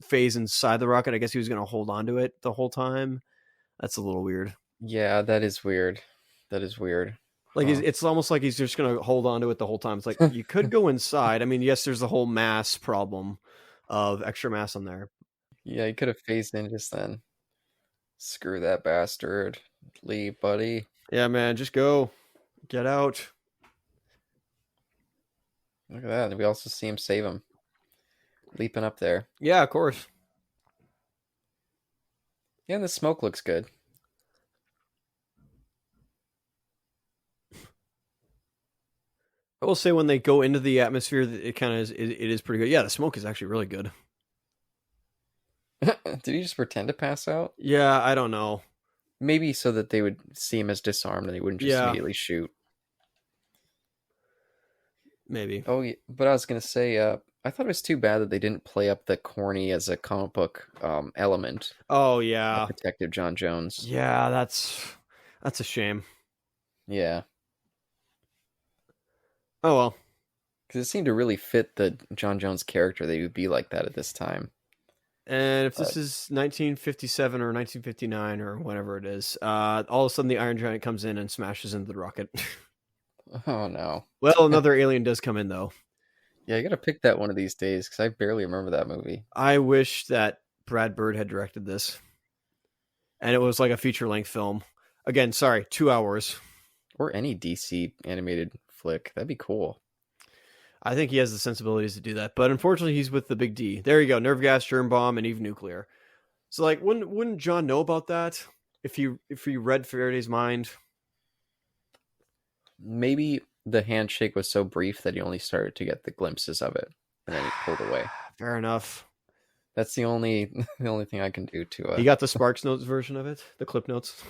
[SPEAKER 1] phase inside the rocket. I guess he was going to hold on to it the whole time. That's a little weird.
[SPEAKER 2] Yeah, that is weird. That is weird.
[SPEAKER 1] Like
[SPEAKER 2] Huh.
[SPEAKER 1] it's almost like he's just going to hold on to it the whole time. It's like you could go inside. I mean, yes, there's the whole mass problem of extra mass on there.
[SPEAKER 2] Yeah, you could have phased in just then. Screw that bastard. Leave, buddy.
[SPEAKER 1] Yeah, man, just go. Get out.
[SPEAKER 2] Look at that. And we also see him save him. Leaping up there.
[SPEAKER 1] Yeah, of course.
[SPEAKER 2] Yeah, and the smoke looks good.
[SPEAKER 1] I will say when they go into the atmosphere, it kind of is. It is pretty good. Yeah, the smoke is actually really good.
[SPEAKER 2] Did he just pretend to pass out?
[SPEAKER 1] Yeah, I don't know.
[SPEAKER 2] Maybe so that they would see him as disarmed and they wouldn't just
[SPEAKER 1] Yeah.
[SPEAKER 2] immediately shoot.
[SPEAKER 1] Maybe.
[SPEAKER 2] Oh, yeah, but I was gonna say, I thought it was too bad that they didn't play up the corny as a comic book element
[SPEAKER 1] Oh
[SPEAKER 2] of
[SPEAKER 1] yeah.
[SPEAKER 2] Detective John Jones.
[SPEAKER 1] Yeah, that's a shame.
[SPEAKER 2] Yeah,
[SPEAKER 1] Oh well.
[SPEAKER 2] because it seemed to really fit the John Jones character that he would be like that at this time.
[SPEAKER 1] And if this
[SPEAKER 2] But
[SPEAKER 1] is 1957 or 1959 or whatever it is, all of a sudden the Iron Giant comes in and smashes into the rocket.
[SPEAKER 2] oh no,
[SPEAKER 1] Well, another alien does come in though.
[SPEAKER 2] yeah, you gotta pick that one of these days because I barely remember that movie.
[SPEAKER 1] I wish that Brad Bird had directed this, and it was like a feature-length film. Again, sorry, 2 hours.
[SPEAKER 2] Or any DC animated flick. That'd be cool.
[SPEAKER 1] I think he has the sensibilities to do that, but unfortunately, he's with the big D. There you go, nerve gas, germ bomb, and even nuclear. So, like, wouldn't John know about that if he read Faraday's mind?
[SPEAKER 2] Maybe the handshake was so brief that he only started to get the glimpses of it, and then he pulled away.
[SPEAKER 1] Fair enough.
[SPEAKER 2] That's the only the only thing I can do to
[SPEAKER 1] He got the Sparks Notes version of it, the clip notes.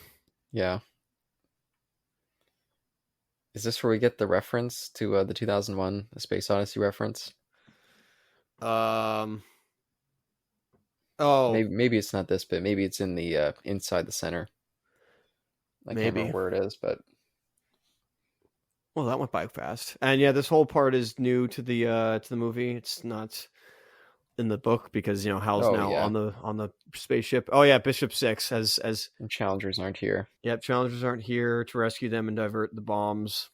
[SPEAKER 2] yeah. Is this where we get the reference to the 2001 A Space Odyssey reference?
[SPEAKER 1] Um. Oh,
[SPEAKER 2] Maybe it's not this bit. Maybe it's in the inside the center. I can't
[SPEAKER 1] maybe.
[SPEAKER 2] remember where it is, but
[SPEAKER 1] Well, that went by fast. And yeah, this whole part is new to the movie. It's not in the book because Hal's
[SPEAKER 2] oh
[SPEAKER 1] now
[SPEAKER 2] yeah,
[SPEAKER 1] on the spaceship. Oh yeah, Bishop 6 has
[SPEAKER 2] and challengers aren't here.
[SPEAKER 1] yep, challengers aren't here to rescue them and divert the bombs.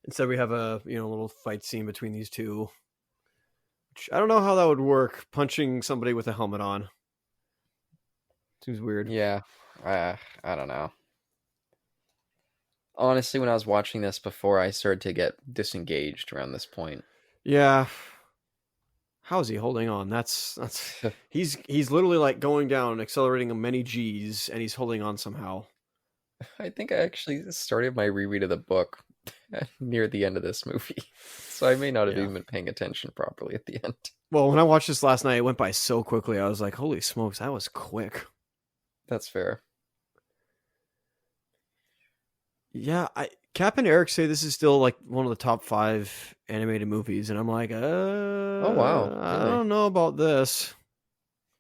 [SPEAKER 1] Instead, we have a little fight scene between these two. Which I don't know how that would work. Punching somebody with a helmet on seems weird.
[SPEAKER 2] Yeah, I don't know. Honestly, when I was watching this before, I started to get disengaged around this point.
[SPEAKER 1] Yeah. How is he holding on? That's he's literally like going down, accelerating many G's, and he's holding on somehow.
[SPEAKER 2] I think I actually started my reread of the book near the end of this movie, so I may not have
[SPEAKER 1] Yeah.
[SPEAKER 2] even been paying attention properly at the end.
[SPEAKER 1] Well, when I watched this last night, it went by so quickly. I was like, "Holy smokes, that was quick!"
[SPEAKER 2] That's fair.
[SPEAKER 1] Yeah, Cap and Eric say this is still like one of the top 5 animated movies, and I'm like,
[SPEAKER 2] wow,
[SPEAKER 1] I
[SPEAKER 2] really?
[SPEAKER 1] don't know about this.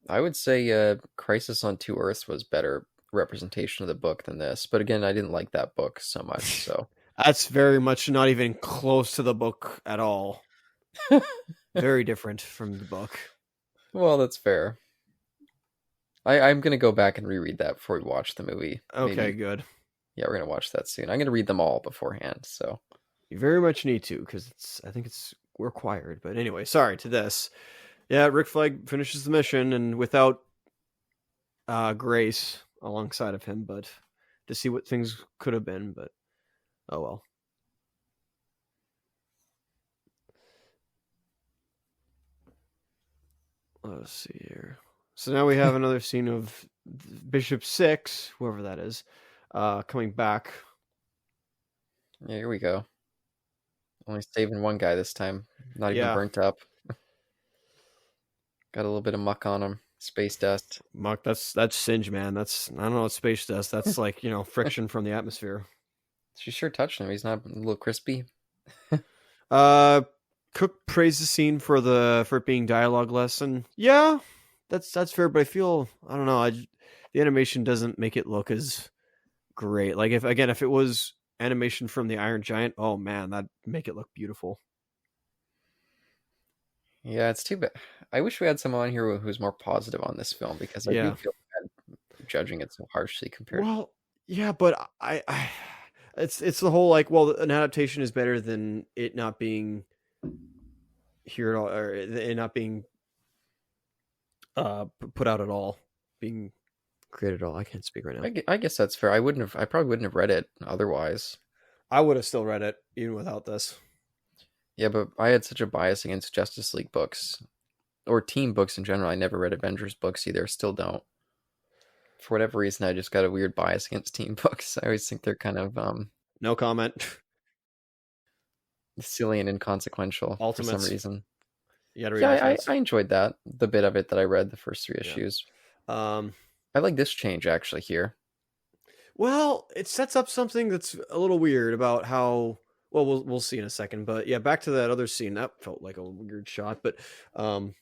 [SPEAKER 2] I would say Crisis on Two Earths was better representation of the book than this, but again, I didn't like that book so much. So
[SPEAKER 1] That's very much not even close to the book at all. Very different from the book.
[SPEAKER 2] well, that's fair. I'm gonna go back and reread that before we watch the movie.
[SPEAKER 1] Okay,
[SPEAKER 2] Maybe.
[SPEAKER 1] good.
[SPEAKER 2] Yeah, we're gonna watch that soon. I'm gonna read them all beforehand. So
[SPEAKER 1] You very much need to because I think it's required. But anyway, sorry to this. Yeah, Rick Flag finishes the mission and without Grace alongside of him, but to see what things could have been. But oh well. Let's see here. So now we have another scene of Bishop 6, whoever that is, coming back.
[SPEAKER 2] yeah, here we go. Only saving one guy this time. Not even
[SPEAKER 1] Yeah.
[SPEAKER 2] burnt up. Got a little bit of muck on him. Space dust.
[SPEAKER 1] Muck, that's singe, man. That's I don't know, it's space dust. That's like, friction from the atmosphere.
[SPEAKER 2] She sure touched him. He's not a little crispy.
[SPEAKER 1] Cook praised the scene for it being dialogue lesson. Yeah, that's fair, but I don't know. The animation doesn't make it look as great. Like if it was animation from the Iron Giant, oh man, that'd make it look beautiful.
[SPEAKER 2] Yeah, it's too bad. I wish we had someone on here who's more positive on this film because I do
[SPEAKER 1] Yeah.
[SPEAKER 2] feel bad judging it so harshly compared.
[SPEAKER 1] Well, yeah, but it's the whole like, well, an adaptation is better than it not being here at all, or it not being put out at all, being created at all. I can't speak right now.
[SPEAKER 2] I guess that's fair. I probably wouldn't have read it otherwise.
[SPEAKER 1] I would have still read it even without this.
[SPEAKER 2] Yeah, but I had such a bias against Justice League books or team books in general. I never read Avengers books either. Still don't. For whatever reason, I just got a weird bias against team books. I always think they're kind of
[SPEAKER 1] No comment.
[SPEAKER 2] silly and inconsequential for some
[SPEAKER 1] Ultimates.
[SPEAKER 2] reason.
[SPEAKER 1] You gotta read
[SPEAKER 2] Yeah,
[SPEAKER 1] Ultimates.
[SPEAKER 2] I enjoyed that. The bit of it that I read, the first three
[SPEAKER 1] Yeah.
[SPEAKER 2] issues.
[SPEAKER 1] Um,
[SPEAKER 2] I like this change actually here.
[SPEAKER 1] well, it sets up something that's a little weird about how. Well, we'll see in a second, but yeah, back to that other scene. That felt like a weird shot, but oh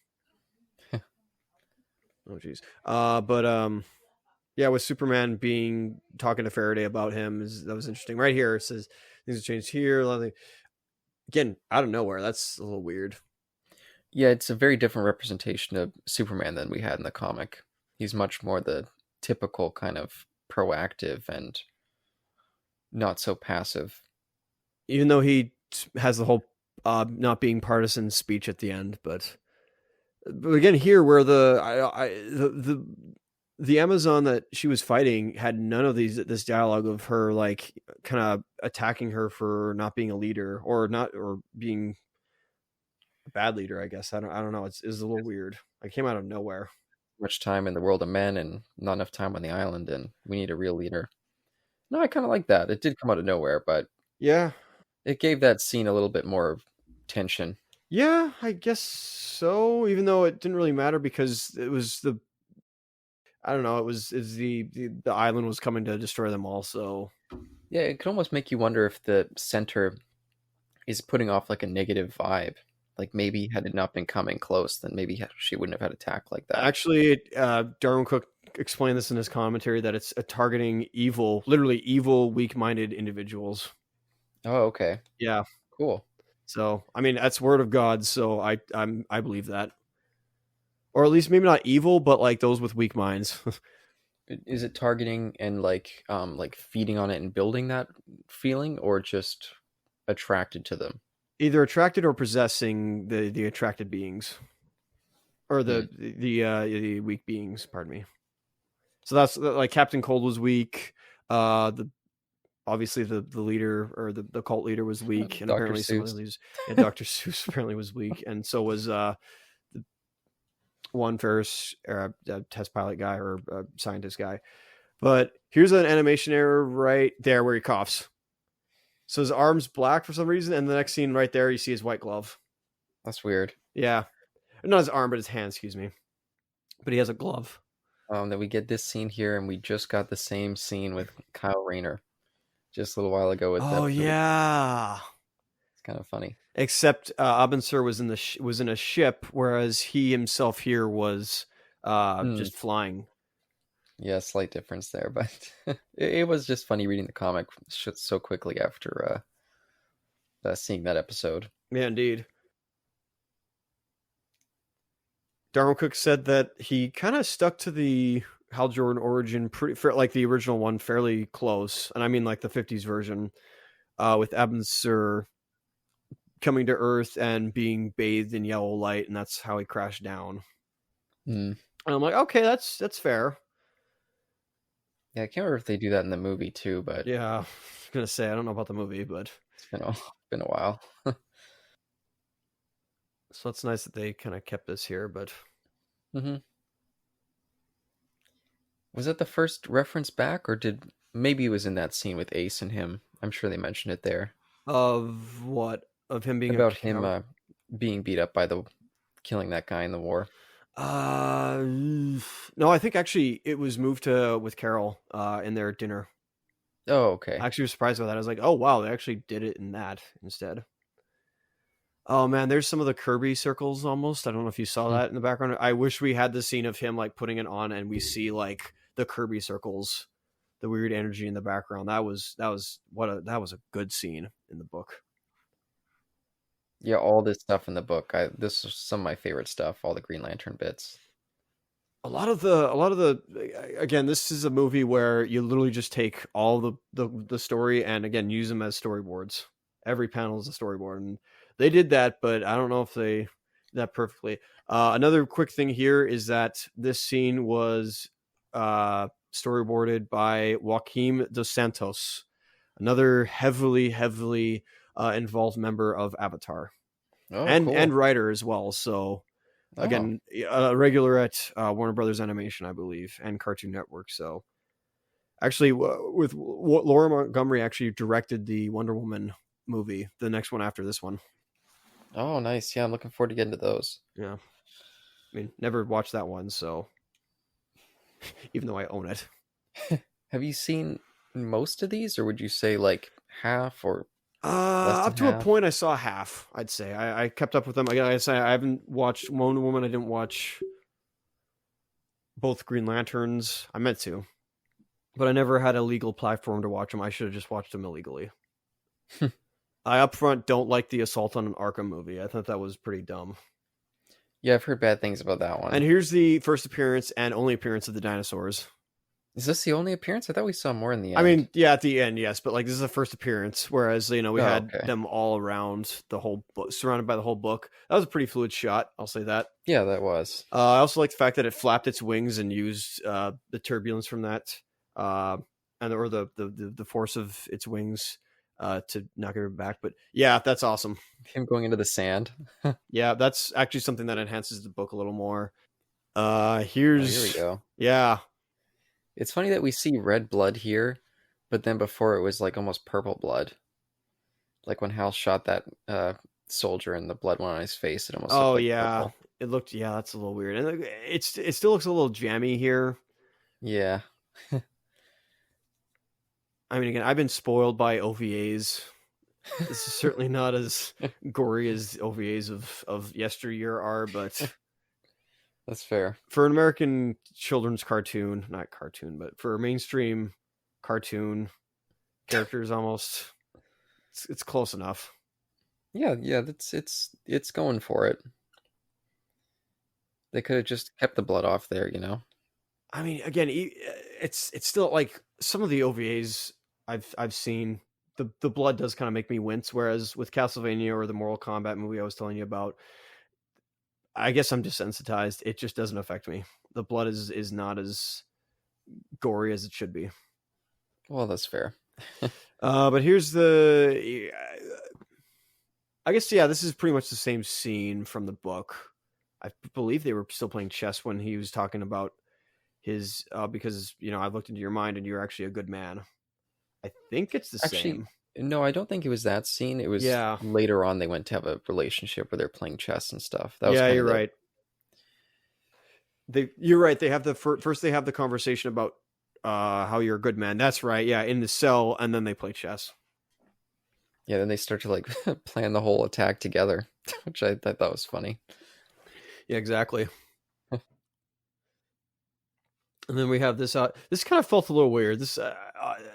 [SPEAKER 1] geez, yeah, with Superman being talking to Faraday about him that was interesting. Right here, it says things have changed here. A lot of again, out of nowhere. That's a little weird.
[SPEAKER 2] Yeah, it's a very different representation of Superman than we had in the comic. He's much more the typical kind of proactive and not so passive.
[SPEAKER 1] Even though he has the whole not being partisan speech at the end, but again, here where the Amazon that she was fighting had none of this dialogue of her like kind of attacking her for not being a leader or being a bad leader. I guess I don't know. It's a little weird. I came out of nowhere.
[SPEAKER 2] Much time in the world of men and not enough time on the island, and we need a real leader. No, I kind of like that. It did come out of nowhere, but
[SPEAKER 1] Yeah,
[SPEAKER 2] it gave that scene a little bit more tension.
[SPEAKER 1] yeah, I guess so. Even though it didn't really matter because it was I don't know. Is the island was coming to destroy them all. So
[SPEAKER 2] Yeah, it could almost make you wonder if the center is putting off like a negative vibe. Like maybe had it not been coming close, then maybe she wouldn't have had attack like that.
[SPEAKER 1] actually, Darwyn Cooke explained this in his commentary that it's targeting literally evil, weak-minded individuals.
[SPEAKER 2] Oh, okay.
[SPEAKER 1] Yeah.
[SPEAKER 2] Cool.
[SPEAKER 1] So I mean, that's word of God. So I believe that, or at least maybe not evil, but like those with weak minds.
[SPEAKER 2] Is it targeting and like feeding on it and building that feeling, or just attracted to them?
[SPEAKER 1] Either attracted or possessing the attracted beings, or the weak beings. Pardon me. So that's like Captain Cold was weak. The obviously the leader or the cult leader was weak, and
[SPEAKER 2] Dr.
[SPEAKER 1] apparently some of
[SPEAKER 2] Seuss.
[SPEAKER 1] these Dr. Seuss apparently was weak, and so was the one Ferris test pilot guy or scientist guy. But here's an animation error right there where he coughs. So his arm's black for some reason, and the next scene right there, you see his white glove.
[SPEAKER 2] That's weird.
[SPEAKER 1] Yeah, not his arm, but his hand. Excuse me. But he has a glove.
[SPEAKER 2] That we get this scene here, and we just got the same scene with Kyle Rayner just a little while ago. With
[SPEAKER 1] Oh yeah.
[SPEAKER 2] It's kind of funny.
[SPEAKER 1] Except Abin Sur was in a ship, whereas he himself here was just flying.
[SPEAKER 2] Yeah, slight difference there, but it was just funny reading the comic so quickly after seeing that episode.
[SPEAKER 1] Yeah, indeed. Darwyn Cooke said that he kind of stuck to the Hal Jordan origin like the original one fairly close, and I mean like the 50s version, with Abin Sur coming to Earth and being bathed in yellow light, and that's how he crashed down. And I'm like, okay, that's fair.
[SPEAKER 2] Yeah, I can't remember if they do that in the movie too, but
[SPEAKER 1] yeah, I was gonna say I don't know about the movie, but
[SPEAKER 2] it's been a while.
[SPEAKER 1] So it's nice that they kind of kept this here, but
[SPEAKER 2] was that the first reference back, or maybe it was in that scene with Ace and him? I'm sure they mentioned it there.
[SPEAKER 1] Of what? Of him being
[SPEAKER 2] about him being beat up by killing that guy in the war.
[SPEAKER 1] No, I think actually it was moved to with Carol in their dinner.
[SPEAKER 2] Oh, okay.
[SPEAKER 1] I actually was surprised by that. I was like, oh wow, they actually did it in that instead. Oh man, there's some of the Kirby circles almost. I don't know if you saw
[SPEAKER 2] Hmm.
[SPEAKER 1] that in the background. I wish we had the scene of him like putting it on and we see like the Kirby circles, the weird energy in the background. That was a good scene in the book.
[SPEAKER 2] Yeah, all this stuff in the book. This is some of my favorite stuff. All the Green Lantern bits.
[SPEAKER 1] A lot of the again, this is a movie where you literally just take all the story and again use them as storyboards. Every panel is a storyboard, and they did that, but I don't know if they did that perfectly. Another quick thing here is that this scene was storyboarded by Joaquim dos Santos, another heavily involved member of Avatar,
[SPEAKER 2] Oh, cool.
[SPEAKER 1] and writer as well. So
[SPEAKER 2] Oh,
[SPEAKER 1] again, a regular at Warner Brothers Animation, I believe, and Cartoon Network. So actually, with Laura Montgomery actually directed the Wonder Woman movie, the next one after this one.
[SPEAKER 2] oh, nice. Yeah, I'm looking forward to getting to those.
[SPEAKER 1] Yeah, I mean, never watched that one, so even though I own it.
[SPEAKER 2] Have you seen most of these, or would you say like half or less
[SPEAKER 1] Up
[SPEAKER 2] than
[SPEAKER 1] to a
[SPEAKER 2] half?
[SPEAKER 1] point, I saw half. I'd say I kept up with them. I say I haven't watched Wonder Woman. I didn't watch both Green Lanterns. I meant to, but I never had a legal platform to watch them. I should have just watched them illegally. I upfront don't like the Assault on an Arkham movie. I thought that was pretty dumb.
[SPEAKER 2] Yeah, I've heard bad things about that
[SPEAKER 1] And
[SPEAKER 2] one.
[SPEAKER 1] here's the first appearance and only appearance of the dinosaurs.
[SPEAKER 2] Is this the only appearance? I thought we saw more in the
[SPEAKER 1] I
[SPEAKER 2] end.
[SPEAKER 1] mean, yeah, at the end, yes, but like this is the first appearance. Whereas we
[SPEAKER 2] Oh,
[SPEAKER 1] had
[SPEAKER 2] okay.
[SPEAKER 1] them all around the whole book, surrounded by the whole book. That was a pretty fluid shot. I'll say that.
[SPEAKER 2] Yeah, that was.
[SPEAKER 1] I also like the fact that it flapped its wings and used the turbulence from that, uh, and or the force of its wings to knock it back. But yeah, that's awesome.
[SPEAKER 2] Him going into the sand.
[SPEAKER 1] Yeah, that's actually something that enhances the book a little more.
[SPEAKER 2] Oh, here we
[SPEAKER 1] Here's
[SPEAKER 2] go.
[SPEAKER 1] yeah.
[SPEAKER 2] It's funny that we see red blood here, but then before it was like almost purple blood. Like when Hal shot that soldier and the blood went on his face, it almost looked
[SPEAKER 1] Oh
[SPEAKER 2] like
[SPEAKER 1] yeah,
[SPEAKER 2] purple.
[SPEAKER 1] it looked yeah. That's a little weird, and it still looks a little jammy here.
[SPEAKER 2] Yeah.
[SPEAKER 1] I mean, again, I've been spoiled by OVAs. This is certainly not as gory as OVAs of yesteryear are, but
[SPEAKER 2] That's fair.
[SPEAKER 1] for an American children's cartoon, not cartoon, but for a mainstream cartoon characters, almost it's close enough.
[SPEAKER 2] Yeah, yeah, it's going for it. They could have just kept the blood off there, you know?
[SPEAKER 1] I mean, again, it's still like some of the OVAs I've seen. The blood does kind of make me wince. Whereas with Castlevania or the Mortal Kombat movie I was telling you about, I guess I'm desensitized. It just doesn't affect me. The blood is not as gory as it should be.
[SPEAKER 2] Well, that's fair.
[SPEAKER 1] But here's the. I guess yeah, this is pretty much the same scene from the book. I believe they were still playing chess when he was talking about his because I've looked into your mind and you're actually a good man. I think it's the
[SPEAKER 2] Actually,
[SPEAKER 1] same.
[SPEAKER 2] no, I don't think it was that scene. It was
[SPEAKER 1] Yeah,
[SPEAKER 2] later on they went to have a relationship where they're playing chess and stuff. That was
[SPEAKER 1] yeah,
[SPEAKER 2] kind
[SPEAKER 1] you're
[SPEAKER 2] of the
[SPEAKER 1] right. You're right. They have the first they have the conversation about how you're a good man. That's right. Yeah, in the cell, and then they play chess.
[SPEAKER 2] yeah, then they start to like plan the whole attack together, which I thought that was funny.
[SPEAKER 1] Yeah, exactly. And then we have this. This kind of felt a little weird. This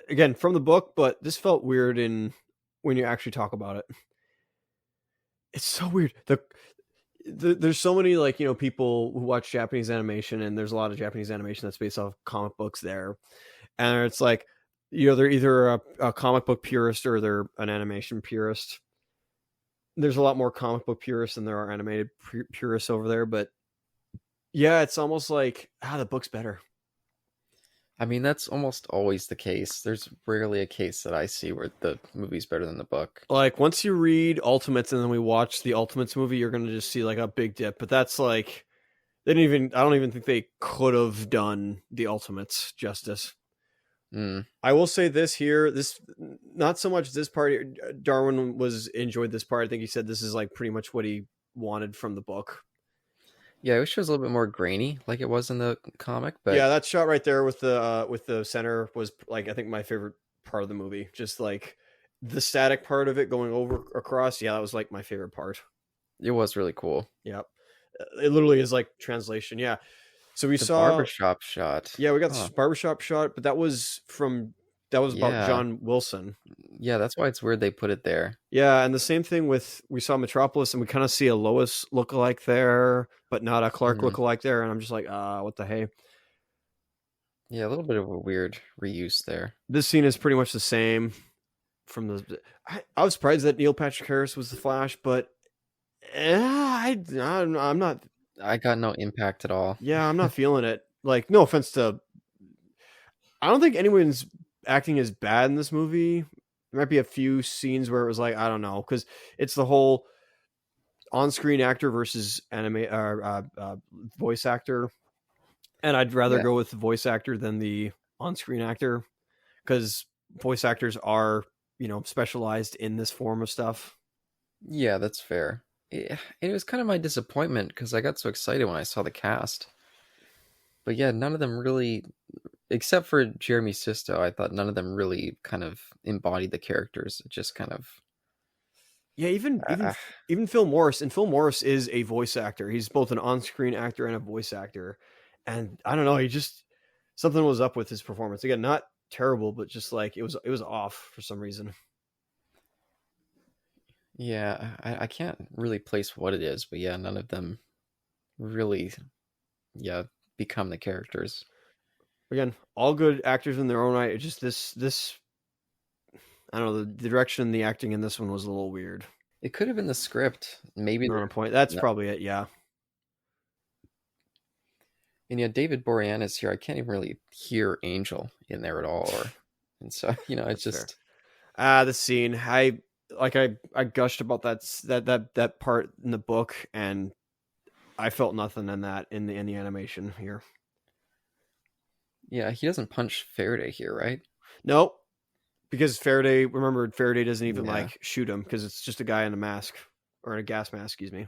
[SPEAKER 1] again from the book, but this felt weird in when you actually talk about it. It's so weird. There's so many people who watch Japanese animation, and there's a lot of Japanese animation that's based off comic books there, and it's like they're either a comic book purist or they're an animation purist. There's a lot more comic book purists than there are animated purists over there, but yeah, it's almost like the book's better.
[SPEAKER 2] I mean, that's almost always the case. There's rarely a case that I see where the movie's better than the book.
[SPEAKER 1] Like once you read Ultimates and then we watch the Ultimates movie, you're gonna just see like a big dip. But that's like they didn't even. I don't even think they could have done the Ultimates justice.
[SPEAKER 2] Mm.
[SPEAKER 1] I will say this here. This not so much this part. Darwin was enjoyed this part. I think he said this is like pretty much what he wanted from the book.
[SPEAKER 2] Yeah, I wish it was a little bit more grainy, like it was in the comic. But
[SPEAKER 1] Yeah, that shot right there with the center was like I think my favorite part of the movie. Just like the static part of it going over across. Yeah, that was like my favorite part.
[SPEAKER 2] It was really cool.
[SPEAKER 1] Yep. It literally is like translation. Yeah. So we
[SPEAKER 2] The
[SPEAKER 1] saw,
[SPEAKER 2] barbershop shot.
[SPEAKER 1] yeah, we got
[SPEAKER 2] Huh.
[SPEAKER 1] this barbershop shot, but that was about
[SPEAKER 2] Yeah.
[SPEAKER 1] John Wilson.
[SPEAKER 2] Yeah, that's why it's weird they put it there.
[SPEAKER 1] Yeah, and the same thing with we saw Metropolis, and we kind of see a Lois lookalike there, but not a Clark
[SPEAKER 2] Mhm.
[SPEAKER 1] lookalike there, and I'm just like, what the hey?
[SPEAKER 2] Yeah, a little bit of a weird reuse there.
[SPEAKER 1] This scene is pretty much the same from the. I was surprised that Neil Patrick Harris was the Flash, but I'm not.
[SPEAKER 2] I got no impact at all.
[SPEAKER 1] Yeah, I'm not feeling it. Like, no offense to. I don't think anyone's acting as bad in this movie. There might be a few scenes where it was like, I don't know, because it's the whole on-screen actor versus voice actor, and I'd rather
[SPEAKER 2] Yeah.
[SPEAKER 1] go with the voice actor than the on-screen actor, because voice actors are specialized in this form of stuff.
[SPEAKER 2] Yeah, that's fair. It was kind of my disappointment because I got so excited when I saw the cast. But yeah, none of them really, except for Jeremy Sisto, I thought none of them really kind of embodied the characters. It just kind of.
[SPEAKER 1] Yeah, even
[SPEAKER 2] Uh,
[SPEAKER 1] Phil Morris, and Phil Morris is a voice actor. He's both an on-screen actor and a voice actor, and I don't know, he just something was up with his performance. Again, not terrible, but just like it was off for some reason.
[SPEAKER 2] yeah, I can't really place what it is, but yeah, none of them really, yeah, become the characters.
[SPEAKER 1] Again, all good actors in their own right. It's just this I don't know, the direction and the acting in this one was a little weird.
[SPEAKER 2] It could have been the script, maybe.
[SPEAKER 1] On a point, that's
[SPEAKER 2] No.
[SPEAKER 1] probably it. Yeah.
[SPEAKER 2] And yeah, David Boreanaz here. I can't even really hear Angel in there at all, and so it's
[SPEAKER 1] That's
[SPEAKER 2] just
[SPEAKER 1] the scene. I gushed about that part in the book, and I felt nothing in that in the animation here.
[SPEAKER 2] yeah. He doesn't punch Faraday here, right?
[SPEAKER 1] Nope, because Faraday doesn't even
[SPEAKER 2] Yeah.
[SPEAKER 1] like shoot him because it's just a guy in a mask or in a gas mask. Excuse me.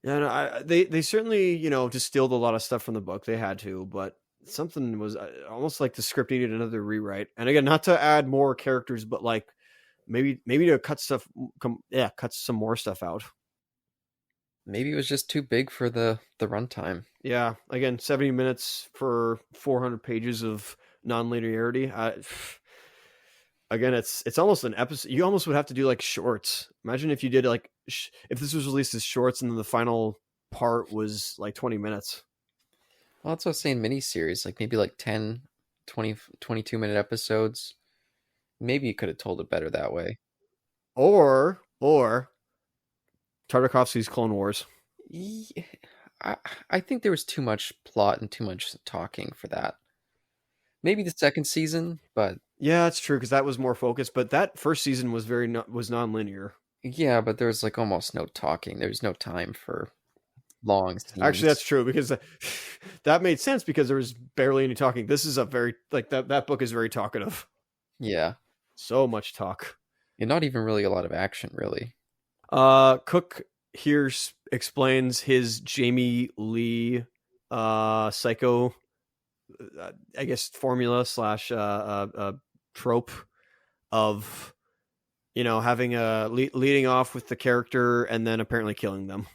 [SPEAKER 1] Yeah, no, they certainly distilled a lot of stuff from the book. They had to, but something was almost like the script needed another rewrite. And again, not to add more characters, but like maybe to cut some more stuff out.
[SPEAKER 2] Maybe it was just too big for the runtime.
[SPEAKER 1] Yeah, again, 70 minutes for 400 pages of non-linearity. Again, it's almost an episode. You almost would have to do like shorts. Imagine if you did like if this was released as shorts and then the final part was like 20 minutes.
[SPEAKER 2] Well, that's what I was saying, miniseries, like maybe like 10, 20, 22-minute episodes. Maybe you could have told it better that way.
[SPEAKER 1] Or Tartakovsky's Clone Wars.
[SPEAKER 2] I think there was too much plot and too much talking for that. Maybe the second season, but
[SPEAKER 1] yeah, it's true because that was more focused. But that first season was was non-linear.
[SPEAKER 2] yeah, but there was like almost no talking. There's no time for long scenes.
[SPEAKER 1] Actually, that's true because that made sense because there was barely any talking. This is a very like that book is very talkative.
[SPEAKER 2] Yeah,
[SPEAKER 1] so much talk,
[SPEAKER 2] and not even really a lot of action, really.
[SPEAKER 1] Cooke here explains his Jamie Lee psycho I guess formula / trope of having a leading off with the character and then apparently killing them.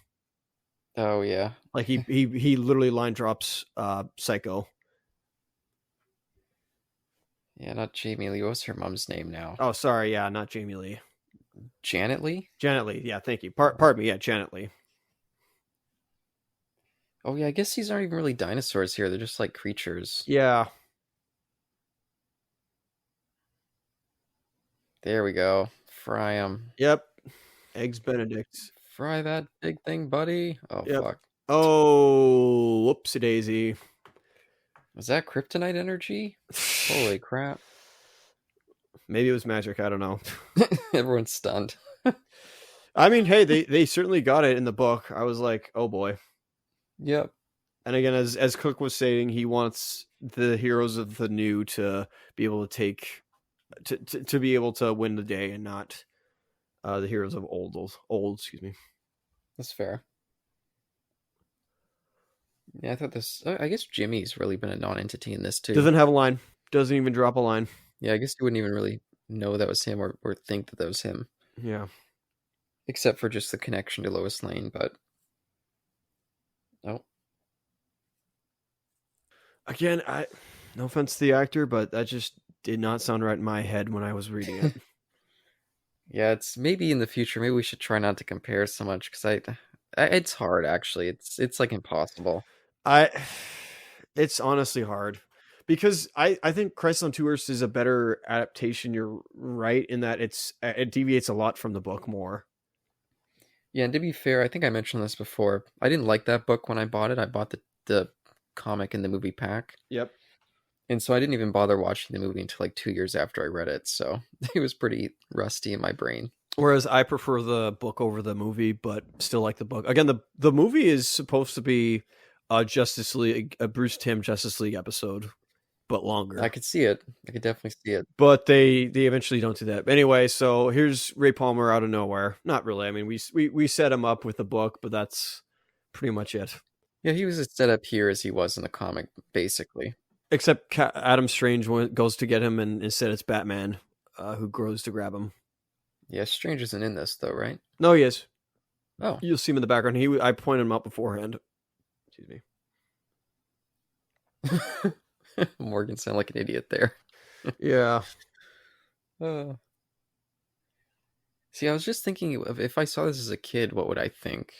[SPEAKER 2] Oh yeah,
[SPEAKER 1] like he literally line drops Psycho.
[SPEAKER 2] Yeah, not Jamie Lee. What's her mom's name now?
[SPEAKER 1] Oh, sorry, yeah, not Jamie Lee.
[SPEAKER 2] Janet Lee.
[SPEAKER 1] Janet Lee, yeah, thank you. Pardon me, yeah, Janet Lee.
[SPEAKER 2] Oh yeah, I guess these aren't even really dinosaurs here. They're just like creatures.
[SPEAKER 1] Yeah.
[SPEAKER 2] There we go. Fry them.
[SPEAKER 1] Yep. Eggs Benedict.
[SPEAKER 2] Fry that big thing, buddy. Oh,
[SPEAKER 1] yep.
[SPEAKER 2] Fuck.
[SPEAKER 1] Oh, whoopsie daisy.
[SPEAKER 2] Was that kryptonite energy? Holy crap.
[SPEAKER 1] Maybe it was magic. I don't know.
[SPEAKER 2] Everyone's stunned.
[SPEAKER 1] I mean, hey, they certainly got it in the book. I was like, oh boy.
[SPEAKER 2] Yep.
[SPEAKER 1] And again, as Cooke was saying, he wants the heroes of the new to be able to take to be able to win the day and not the heroes of old. Excuse me.
[SPEAKER 2] That's fair. Yeah, I thought this. I guess Jimmy's really been a non-entity in this too.
[SPEAKER 1] Doesn't have a line. Doesn't even drop a line.
[SPEAKER 2] Yeah, I guess you wouldn't even really know that was him or think that was him.
[SPEAKER 1] Yeah.
[SPEAKER 2] except for just the connection to Lois Lane. But oh,
[SPEAKER 1] Again, I no offense to the actor, but that just did not sound right in my head when I was reading it.
[SPEAKER 2] yeah, it's maybe in the future. Maybe we should try not to compare so much because it's hard actually. It's like impossible.
[SPEAKER 1] I it's honestly hard because I think Christ on Tours is a better adaptation. You're right in that it deviates a lot from the book more.
[SPEAKER 2] Yeah, and to be fair, I think I mentioned this before. I didn't like that book when I bought it. I bought the comic and the movie pack.
[SPEAKER 1] Yep.
[SPEAKER 2] And so I didn't even bother watching the movie until like 2 years after I read it. So it was pretty rusty in my brain.
[SPEAKER 1] Whereas I prefer the book over the movie, but still like the book. Again, the movie is supposed to be a Justice League, a Bruce Timm Justice League episode, but
[SPEAKER 2] I
[SPEAKER 1] longer.
[SPEAKER 2] could see it. I could definitely see it.
[SPEAKER 1] But they eventually don't do that. Anyway, so here's Ray Palmer out of nowhere. Not really. I mean, we set him up with the book, but that's pretty much it.
[SPEAKER 2] Yeah, he was as set up here as he was in the comic, basically.
[SPEAKER 1] Except Adam Strange goes to get him, and instead it's Batman who grows to grab him.
[SPEAKER 2] Yeah, Strange isn't in this though, right?
[SPEAKER 1] No, he is.
[SPEAKER 2] Oh,
[SPEAKER 1] You'll see him in the background. I pointed him out beforehand. Excuse me.
[SPEAKER 2] Morgan sounded like an idiot there.
[SPEAKER 1] Yeah.
[SPEAKER 2] Uh, See, I was just thinking of if I saw this as a kid, what would I think?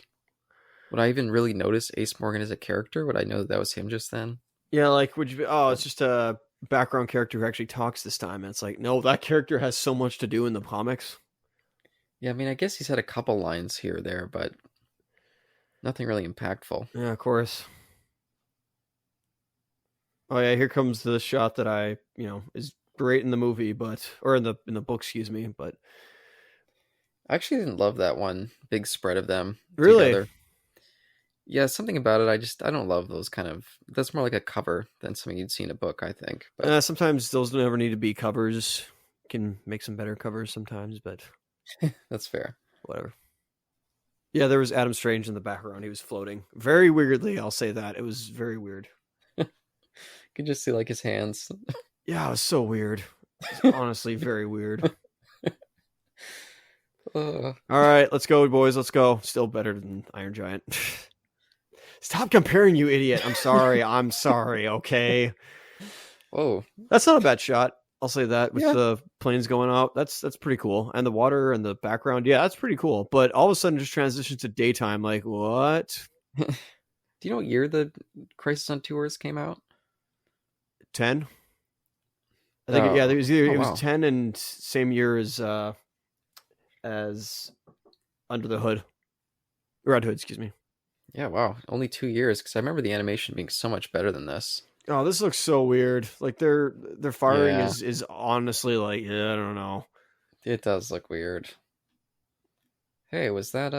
[SPEAKER 2] Would I even really notice Ace Morgan as a character? Would I know that was him just then?
[SPEAKER 1] Yeah, like would you? Oh, it's just a background character who actually talks this time. And it's like, no, that character has so much to do in the comics.
[SPEAKER 2] Yeah, I mean, I guess he's had a couple lines here or there, but nothing really impactful.
[SPEAKER 1] Yeah, of course. Oh yeah, here comes the shot that is great in the movie, or in the book, excuse me. But
[SPEAKER 2] I actually didn't love that one big spread of them
[SPEAKER 1] really,
[SPEAKER 2] together. Yeah, something about it. I don't love those kind of. That's more like a cover than something you'd see in a book, I think. But
[SPEAKER 1] sometimes those never need to be covers. Can make some better covers sometimes, but
[SPEAKER 2] that's fair.
[SPEAKER 1] whatever. Yeah, there was Adam Strange in the background. He was floating very weirdly. I'll say that it was very weird.
[SPEAKER 2] You could just see like his hands.
[SPEAKER 1] Yeah, it was so weird. It's honestly very weird. All right, let's go, boys. Let's go. Still better than Iron Giant. Stop comparing, you idiot. I'm sorry. I'm sorry. Okay.
[SPEAKER 2] Whoa,
[SPEAKER 1] That's not a bad shot. I'll say that with
[SPEAKER 2] yeah.
[SPEAKER 1] the planes going out. That's pretty cool. And the water and the background. Yeah, that's pretty cool. But all of a sudden just transitions to daytime. Like, what?
[SPEAKER 2] Do you know what year the Crisis on Tours came out?
[SPEAKER 1] 10? I think
[SPEAKER 2] Oh,
[SPEAKER 1] it
[SPEAKER 2] wow.
[SPEAKER 1] was 10 and same year as Under the Hood. Red Hood, excuse me.
[SPEAKER 2] Yeah, wow. Only 2 years because I remember the animation being so much better than this.
[SPEAKER 1] Oh, this looks so weird. Like their firing
[SPEAKER 2] Yeah,
[SPEAKER 1] is honestly like, yeah, I don't know.
[SPEAKER 2] it does look weird. Hey, was that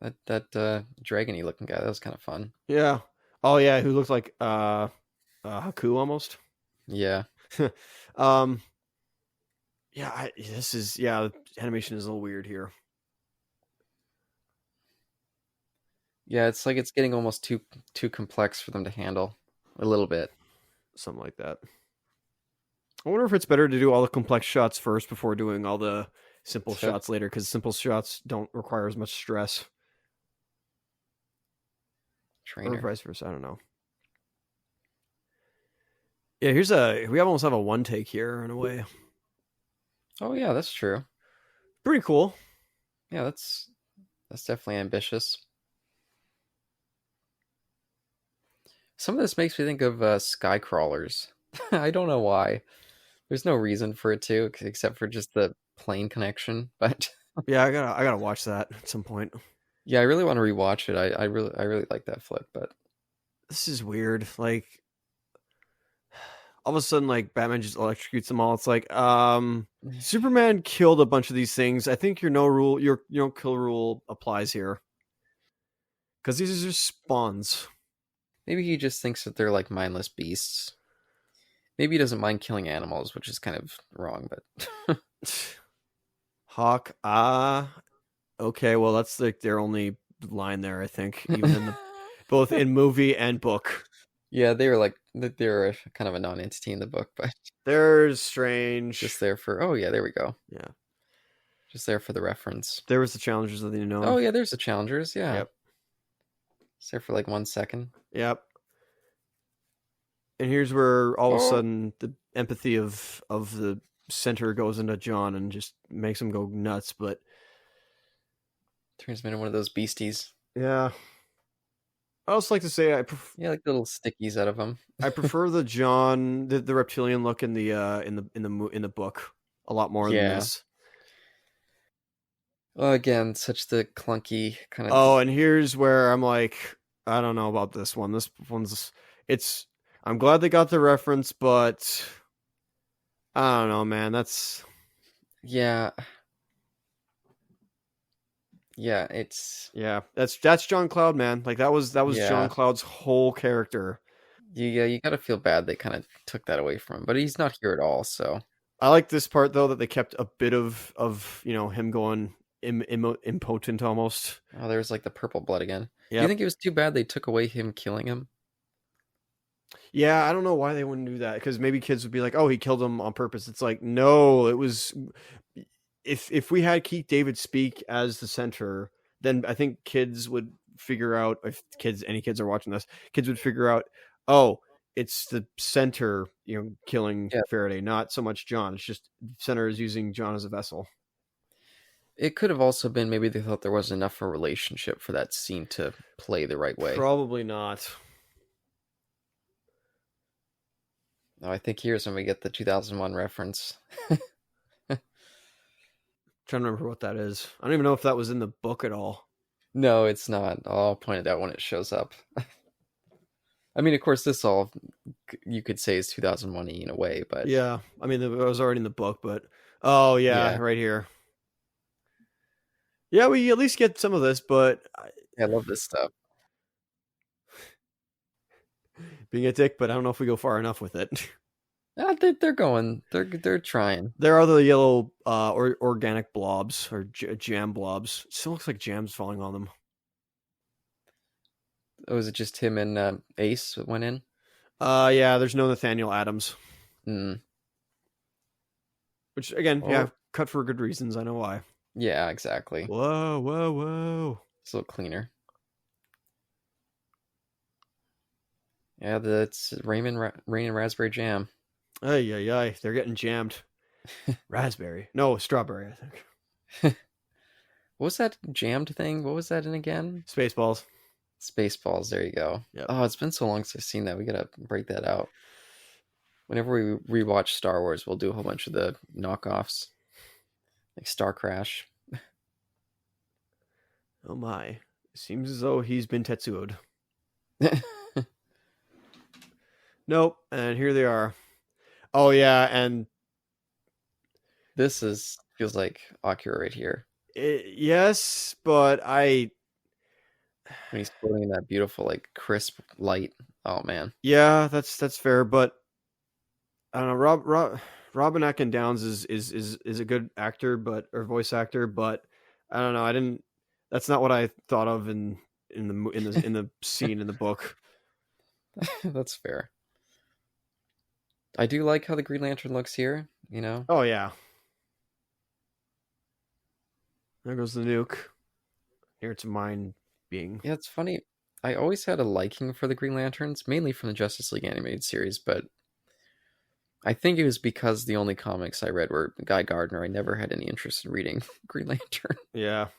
[SPEAKER 2] dragony looking guy? That was kind of fun.
[SPEAKER 1] Yeah. Oh yeah, who looked like Haku almost.
[SPEAKER 2] Yeah.
[SPEAKER 1] um the animation is a little weird here.
[SPEAKER 2] Yeah, it's like it's getting almost too complex for them to handle a little bit.
[SPEAKER 1] Something like that. I wonder if it's better to do all the complex shots first before doing all the simple shots later, because simple shots don't require as much stress. Or
[SPEAKER 2] Trainer.
[SPEAKER 1] vice versa. I don't know. Yeah, we almost have a one take here in a way.
[SPEAKER 2] Oh yeah, that's true.
[SPEAKER 1] Pretty cool.
[SPEAKER 2] Yeah, that's definitely ambitious. Some of this makes me think of sky crawlers. I don't know why. There's no reason for it to, except for just the plane connection. But
[SPEAKER 1] Yeah, I gotta watch that at some point.
[SPEAKER 2] yeah, I really want to rewatch it. I really like that flick. But
[SPEAKER 1] This is weird. Like all of a sudden, like Batman just electrocutes them all. It's like, Superman killed a bunch of these things. I think your no kill rule applies here because these are just spawns.
[SPEAKER 2] maybe he just thinks that they're like mindless beasts. Maybe he doesn't mind killing animals, which is kind of wrong. But
[SPEAKER 1] Hawk, okay. Well, that's like their only line there. I think even in both in movie and book.
[SPEAKER 2] yeah, they were kind of a non-entity in the book, but
[SPEAKER 1] They're strange.
[SPEAKER 2] just there for. Oh yeah, there we go.
[SPEAKER 1] Yeah.
[SPEAKER 2] Just there for the reference.
[SPEAKER 1] There was the Challengers of the Unknown.
[SPEAKER 2] Oh yeah, there's the Challengers. Yeah.
[SPEAKER 1] Yep.
[SPEAKER 2] It's there for like 1 second.
[SPEAKER 1] Yep. And here's where all of a sudden the empathy of the center goes into John and just makes him go nuts. But
[SPEAKER 2] turns him into one of those beasties.
[SPEAKER 1] Yeah. I also like to say
[SPEAKER 2] yeah, like little stickies out of him.
[SPEAKER 1] I prefer the John, the reptilian look in the book a lot more than this.
[SPEAKER 2] Well, again, such the clunky kind of.
[SPEAKER 1] Oh, and here's where I'm like, I don't know about this one. This one's I'm glad they got the reference, but I don't know, man. That's that's John Cloud, man. Like that was John Cloud's whole character.
[SPEAKER 2] You gotta feel bad they kind of took that away from him, but he's not here at all. So
[SPEAKER 1] I like this part though that they kept a bit of him going impotent almost.
[SPEAKER 2] Oh, there's like the purple blood again. Yep. Do you think it was too bad they took away him killing him?
[SPEAKER 1] Yeah, I don't know why they wouldn't do that, because maybe kids would be like, oh, he killed him on purpose. It's like, no, it was if we had Keith David speak as the center, then I think kids would figure out, if any kids are watching this, kids would figure out, oh, it's the center, killing Faraday, not so much John. It's just center is using John as a vessel.
[SPEAKER 2] It could have also been maybe they thought there wasn't enough of a relationship for that scene to play the right way.
[SPEAKER 1] Probably not.
[SPEAKER 2] No, I think here's when we get the 2001 reference.
[SPEAKER 1] Trying to remember what that is. I don't even know if that was in the book at all.
[SPEAKER 2] No, it's not. I'll point it out when it shows up. I mean, of course, this all you could say is 2001 in a way, but
[SPEAKER 1] yeah, I mean, it was already in the book, but right here. Yeah, we at least get some of this, but
[SPEAKER 2] I love this stuff.
[SPEAKER 1] Being a dick, but I don't know if we go far enough with it.
[SPEAKER 2] They're going. They're trying.
[SPEAKER 1] There are the yellow organic blobs or jam blobs. It still looks like jam's falling on them.
[SPEAKER 2] Oh, is it just him and Ace that went in?
[SPEAKER 1] Yeah, there's no Nathaniel Adams. Which again, cut for good reasons. I know why.
[SPEAKER 2] Yeah, exactly.
[SPEAKER 1] Whoa.
[SPEAKER 2] It's a little cleaner. Yeah, that's rain and raspberry jam.
[SPEAKER 1] Ay. They're getting jammed. Raspberry. No, strawberry, I think.
[SPEAKER 2] What was that jammed thing? What was that in again?
[SPEAKER 1] Spaceballs.
[SPEAKER 2] Spaceballs, there you go. Yep. Oh, it's been so long since I've seen that. We gotta break that out. Whenever we rewatch Star Wars, we'll do a whole bunch of the knockoffs. Like Star Crash.
[SPEAKER 1] Oh my. Seems as though he's been Tetsuo'd. Nope. And here they are. Oh yeah, and
[SPEAKER 2] this feels like Akira right here.
[SPEAKER 1] Yes, but when
[SPEAKER 2] he's floating in that beautiful, like, crisp light. Oh man.
[SPEAKER 1] Yeah, that's fair, but I don't know. Robin Atkin Downs is a good actor, or voice actor, but I don't know. That's not what I thought of in the scene in the book.
[SPEAKER 2] That's fair. I do like how the Green Lantern looks here,
[SPEAKER 1] Oh, yeah. There goes the nuke. Here it's a mind being.
[SPEAKER 2] Yeah, it's funny. I always had a liking for the Green Lanterns, mainly from the Justice League animated series, but I think it was because the only comics I read were Guy Gardner. I never had any interest in reading Green Lantern.
[SPEAKER 1] Yeah.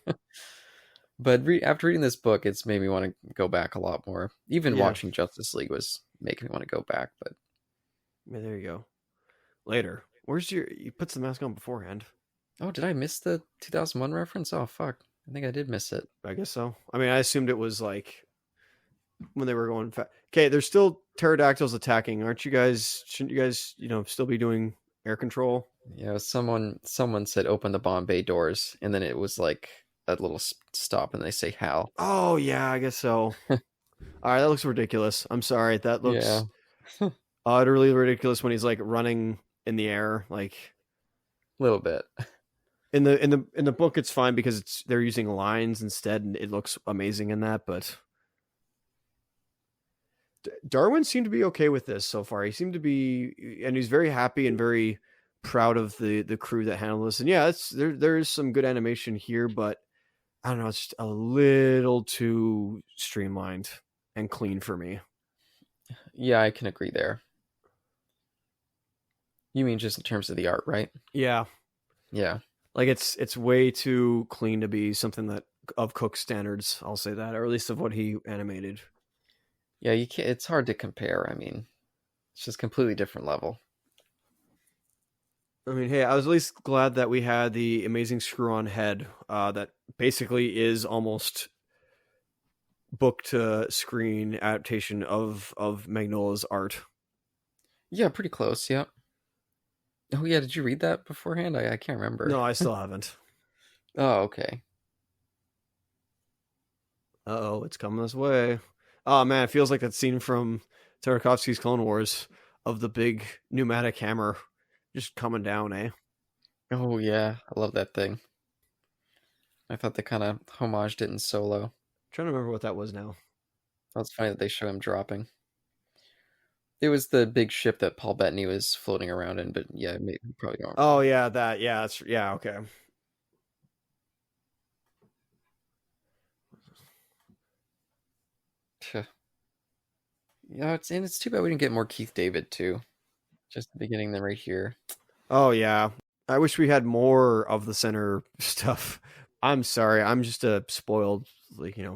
[SPEAKER 2] But after reading this book, it's made me want to go back a lot more. Even watching Justice League was making me want to go back, but...
[SPEAKER 1] Yeah, there you go. Later. You put the mask on beforehand.
[SPEAKER 2] Oh, did I miss the 2001 reference? Oh, fuck. I think I did miss it.
[SPEAKER 1] I guess so. I mean, I assumed it was like when they were going okay, there's still pterodactyls attacking. Shouldn't you guys, still be doing air control?
[SPEAKER 2] Yeah, someone said open the bomb bay doors, and then it was like that little stop, and they say Hal.
[SPEAKER 1] Oh, yeah, I guess so. All right, that looks ridiculous. I'm sorry. That looks utterly ridiculous when he's like running in the air, like
[SPEAKER 2] a little bit.
[SPEAKER 1] In the book, it's fine because they're using lines instead, and it looks amazing in that. But Darwyn seemed to be okay with this so far. He seemed to be, and he's very happy and very proud of the crew that handled this. And yeah, there is some good animation here, but I don't know, it's just a little too streamlined and clean for me.
[SPEAKER 2] Yeah, I can agree there. You mean just in terms of the art, right?
[SPEAKER 1] Yeah,
[SPEAKER 2] Yeah.
[SPEAKER 1] like it's way too clean to be something that of Cook's standards. I'll say that, or at least of what he animated.
[SPEAKER 2] Yeah, you can't, it's hard to compare. I mean, it's just completely different level.
[SPEAKER 1] I mean, hey, I was at least glad that we had the amazing screw-on head that basically is almost book to screen adaptation of Magnola's art.
[SPEAKER 2] Yeah, pretty close. Yeah. Oh yeah, did you read that beforehand? I can't remember.
[SPEAKER 1] No, I still haven't.
[SPEAKER 2] Oh, okay.
[SPEAKER 1] Uh-oh, it's coming this way. Oh man, it feels like that scene from Tartakovsky's Clone Wars of the big pneumatic hammer just coming down, eh?
[SPEAKER 2] Oh yeah, I love that thing. I thought they kind of homaged it in Solo.
[SPEAKER 1] Trying to remember what that was now.
[SPEAKER 2] Oh, it's funny that they show him dropping. It was the big ship that Paul Bettany was floating around in, but yeah, maybe, probably don't remember.
[SPEAKER 1] Oh yeah, that yeah, that's yeah, okay.
[SPEAKER 2] Yeah, it's too bad we didn't get more Keith David too. Just the beginning, then right here.
[SPEAKER 1] Oh yeah. I wish we had more of the center stuff. I'm sorry, I'm just a spoiled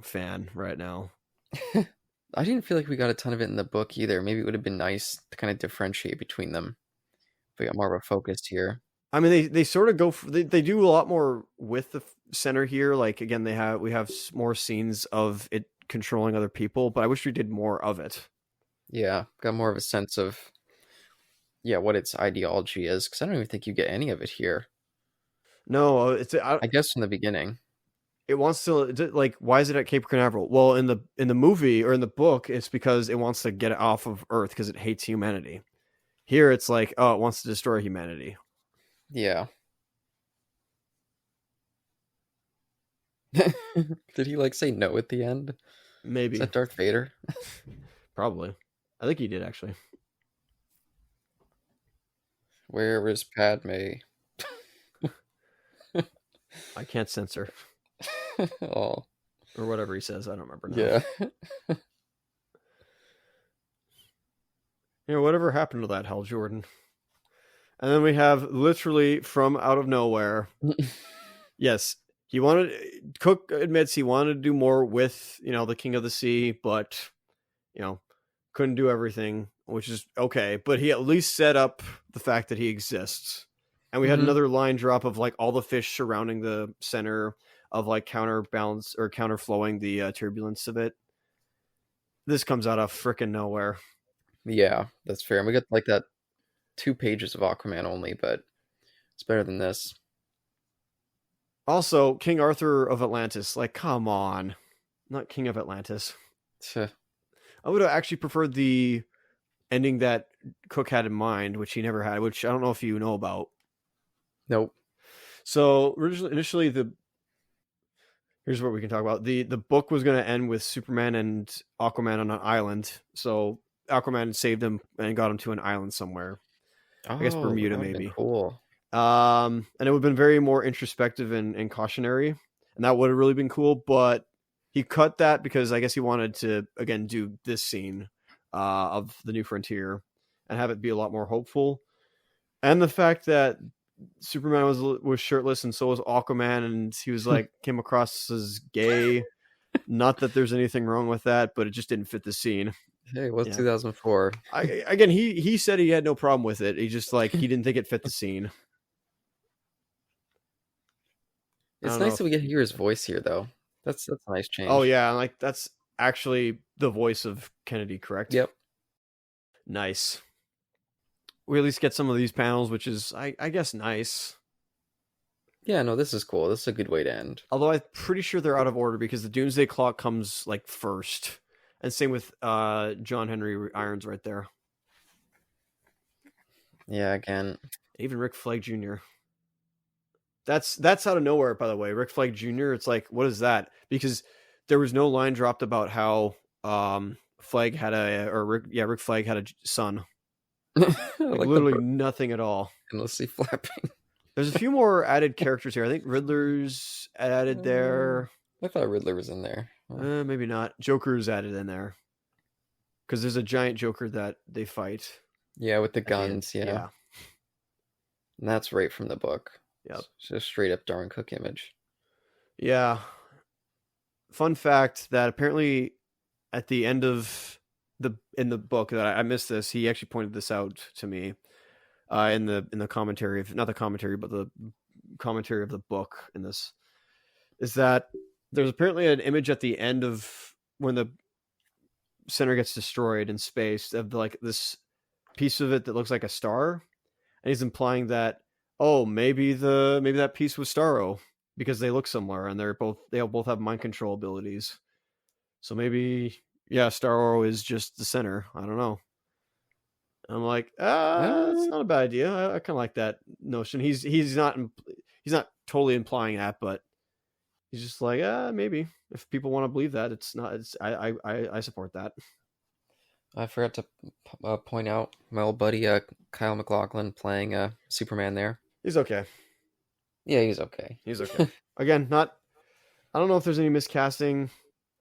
[SPEAKER 1] fan right now.
[SPEAKER 2] I didn't feel like we got a ton of it in the book either. Maybe it would have been nice to kind of differentiate between them. If we got more of a focus here.
[SPEAKER 1] I mean, they sort of go they do a lot more with the center here. Like again, we have more scenes of it controlling other people, but I wish we did more of it.
[SPEAKER 2] Yeah, got more of a sense of what its ideology is, because I don't even think you get any of it here.
[SPEAKER 1] No,
[SPEAKER 2] I guess from the beginning.
[SPEAKER 1] It wants to like, why is it at Cape Canaveral? Well, in the movie or in the book, it's because it wants to get it off of Earth because it hates humanity. Here, it's like, oh, it wants to destroy humanity.
[SPEAKER 2] Yeah. Did he say no at the end?
[SPEAKER 1] Maybe.
[SPEAKER 2] Is that Darth Vader?
[SPEAKER 1] Probably. I think he did actually.
[SPEAKER 2] Where is Padme?
[SPEAKER 1] I can't censor.
[SPEAKER 2] Oh.
[SPEAKER 1] Or whatever he says. I don't remember now.
[SPEAKER 2] Yeah.
[SPEAKER 1] Whatever happened to that Hal Jordan? And then we have literally from out of nowhere. Yes, Cook admits he wanted to do more with, the King of the Sea, but, couldn't do everything, which is okay. But he at least set up the fact that he exists. And we had another line drop of all the fish surrounding the center of counterbalance or counterflowing the turbulence of it. This comes out of frickin' nowhere.
[SPEAKER 2] Yeah, that's fair. And we got that 2 pages of Aquaman only, but it's better than this.
[SPEAKER 1] Also, King Arthur of Atlantis. Come on. Not King of Atlantis. I would have actually preferred the ending that Cook had in mind, which he never had, which I don't know if you know about.
[SPEAKER 2] Nope.
[SPEAKER 1] So initially here's what we can talk about. The book was going to end with Superman and Aquaman on an island. So Aquaman saved him and got him to an island somewhere. I guess Bermuda, maybe.
[SPEAKER 2] Cool.
[SPEAKER 1] And it would have been very more introspective and cautionary, and that would have really been cool. But he cut that because I guess he wanted to again do this scene of the New Frontier and have it be a lot more hopeful. And the fact that Superman was shirtless and so was Aquaman, and he was came across as gay. Not that there's anything wrong with that, but it just didn't fit the scene.
[SPEAKER 2] Hey, what's 2004?
[SPEAKER 1] Again, he said he had no problem with it. He just he didn't think it fit the scene.
[SPEAKER 2] It's nice that we get to hear his voice here, though. That's a nice change.
[SPEAKER 1] Oh yeah, that's actually the voice of Kennedy, correct?
[SPEAKER 2] Yep.
[SPEAKER 1] Nice. We at least get some of these panels, which is I guess nice.
[SPEAKER 2] Yeah, no, this is cool. This is a good way to end.
[SPEAKER 1] Although I'm pretty sure they're out of order because the Doomsday Clock comes first. And same with John Henry Irons right there.
[SPEAKER 2] Yeah, again.
[SPEAKER 1] Even Rick Flag Jr. That's out of nowhere, by the way. Rick Flag Jr. It's what is that? Because there was no line dropped about how Rick Flag had a son.
[SPEAKER 2] I
[SPEAKER 1] Like
[SPEAKER 2] like the
[SPEAKER 1] literally
[SPEAKER 2] bird
[SPEAKER 1] nothing at all.
[SPEAKER 2] endlessly flapping.
[SPEAKER 1] There's a few more added characters here. I think Riddler's added there.
[SPEAKER 2] I thought Riddler was in there.
[SPEAKER 1] Maybe not. Joker's added in there because there's a giant Joker that they fight
[SPEAKER 2] Yeah, with the
[SPEAKER 1] at the end.
[SPEAKER 2] guns. Yeah,
[SPEAKER 1] Yeah.
[SPEAKER 2] and that's right from the book.
[SPEAKER 1] Yep.
[SPEAKER 2] It's just straight up Darwyn Cooke image.
[SPEAKER 1] Yeah. Fun fact that apparently at the end of in the book that I missed this, he actually pointed this out to me in the commentary of not the commentary but the commentary of the book in this is that there's apparently an image at the end of when the center gets destroyed in space of like this piece of it that looks like a star, and he's implying that maybe that piece was Starro because they look similar and they both have mind control abilities. So maybe Starro is just the center. I don't know. I'm like, that's not a bad idea. I kind of like that notion. He's not totally implying that, but he's just like, maybe if people want to believe that, it's not. It's I support that.
[SPEAKER 2] I forgot to point out my old buddy Kyle MacLachlan playing Superman there.
[SPEAKER 1] He's okay.
[SPEAKER 2] Yeah, he's okay.
[SPEAKER 1] He's okay. Again, not. I don't know if there's any miscasting.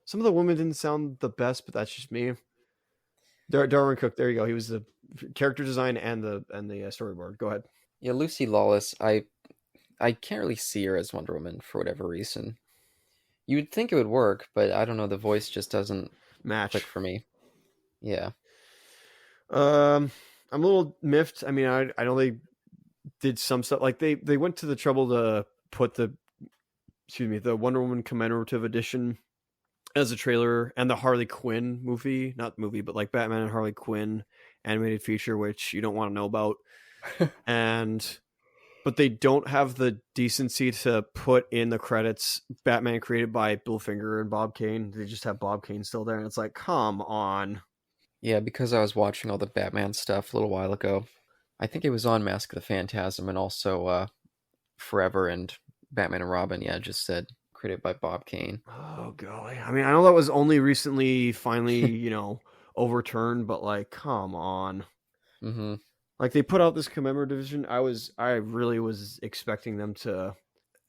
[SPEAKER 1] Some of the women didn't sound the best, but that's just me. Darwyn Cooke, there you go. He was the character design and the storyboard. Go ahead.
[SPEAKER 2] Yeah, Lucy Lawless. I can't really see her as Wonder Woman for whatever reason. You would think it would work, but I don't know. The voice just doesn't
[SPEAKER 1] Match
[SPEAKER 2] click for me. Yeah.
[SPEAKER 1] I'm a little miffed. I mean, I know they did some stuff. Like they went to the trouble to put the Wonder Woman commemorative edition as a trailer and the Harley Quinn movie, not movie, but like Batman and Harley Quinn animated feature, which you don't want to know about. But they don't have the decency to put in the credits Batman created by Bill Finger and Bob Kane. They just have Bob Kane still there. And it's like, come on.
[SPEAKER 2] Yeah, because I was watching all the Batman stuff a little while ago. I think it was on Mask of the Phantasm and also Forever and Batman and Robin. Yeah, just said created by Bob Kane.
[SPEAKER 1] Oh, golly. I mean, I know that was only recently finally, overturned, but like, come on.
[SPEAKER 2] Mm-hmm.
[SPEAKER 1] Like they put out this commemorative edition. I really was expecting them to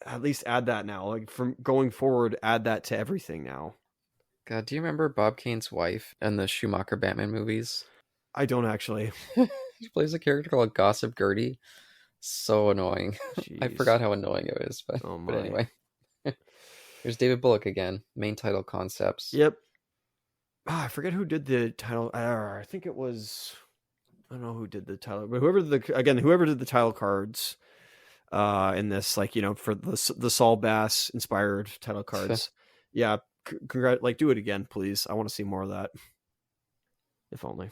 [SPEAKER 1] at least add that now. Like from going forward, add that to everything now.
[SPEAKER 2] God, do you remember Bob Kane's wife in the Schumacher Batman movies?
[SPEAKER 1] I don't actually.
[SPEAKER 2] She plays a character called Gossip Gertie. So annoying. I
[SPEAKER 1] Jeez.
[SPEAKER 2] forgot how annoying it is, but anyway. There's David Bullock again. Main title concepts.
[SPEAKER 1] Yep. I forget who did the title. I think it was. I don't know who did the title, but whoever did the title cards in this, like for the Saul Bass inspired title cards. Yeah, do it again, please. I want to see more of that. If only.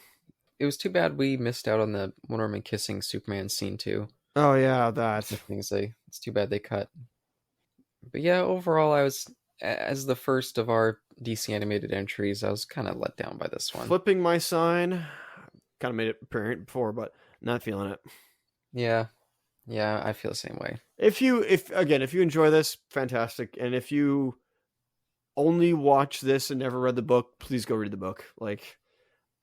[SPEAKER 2] It was too bad we missed out on the Wonder Woman kissing Superman scene too.
[SPEAKER 1] Oh yeah, that.
[SPEAKER 2] It's too bad they cut. But yeah, overall, as the first of our DC animated entries, I was kind of let down by this one.
[SPEAKER 1] Flipping my sign. Kind of made it apparent before, but not feeling it.
[SPEAKER 2] Yeah, I feel the same way.
[SPEAKER 1] If you enjoy this, fantastic. And if you only watch this and never read the book, please go read the book. Like,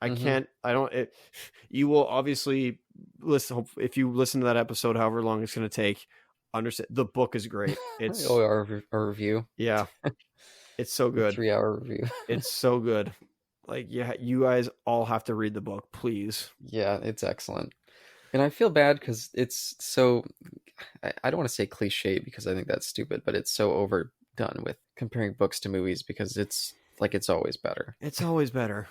[SPEAKER 1] you will obviously listen. If you listen to that episode, however long it's going to take, understand the book is great. It's
[SPEAKER 2] our review.
[SPEAKER 1] Yeah, it's so good.
[SPEAKER 2] 3-hour review.
[SPEAKER 1] It's so good. Like, yeah, you guys all have to read the book, please.
[SPEAKER 2] Yeah, it's excellent. And I feel bad because it's so, I don't want to say cliche because I think that's stupid, but it's so overdone with comparing books to movies because it's always better.
[SPEAKER 1] It's always better.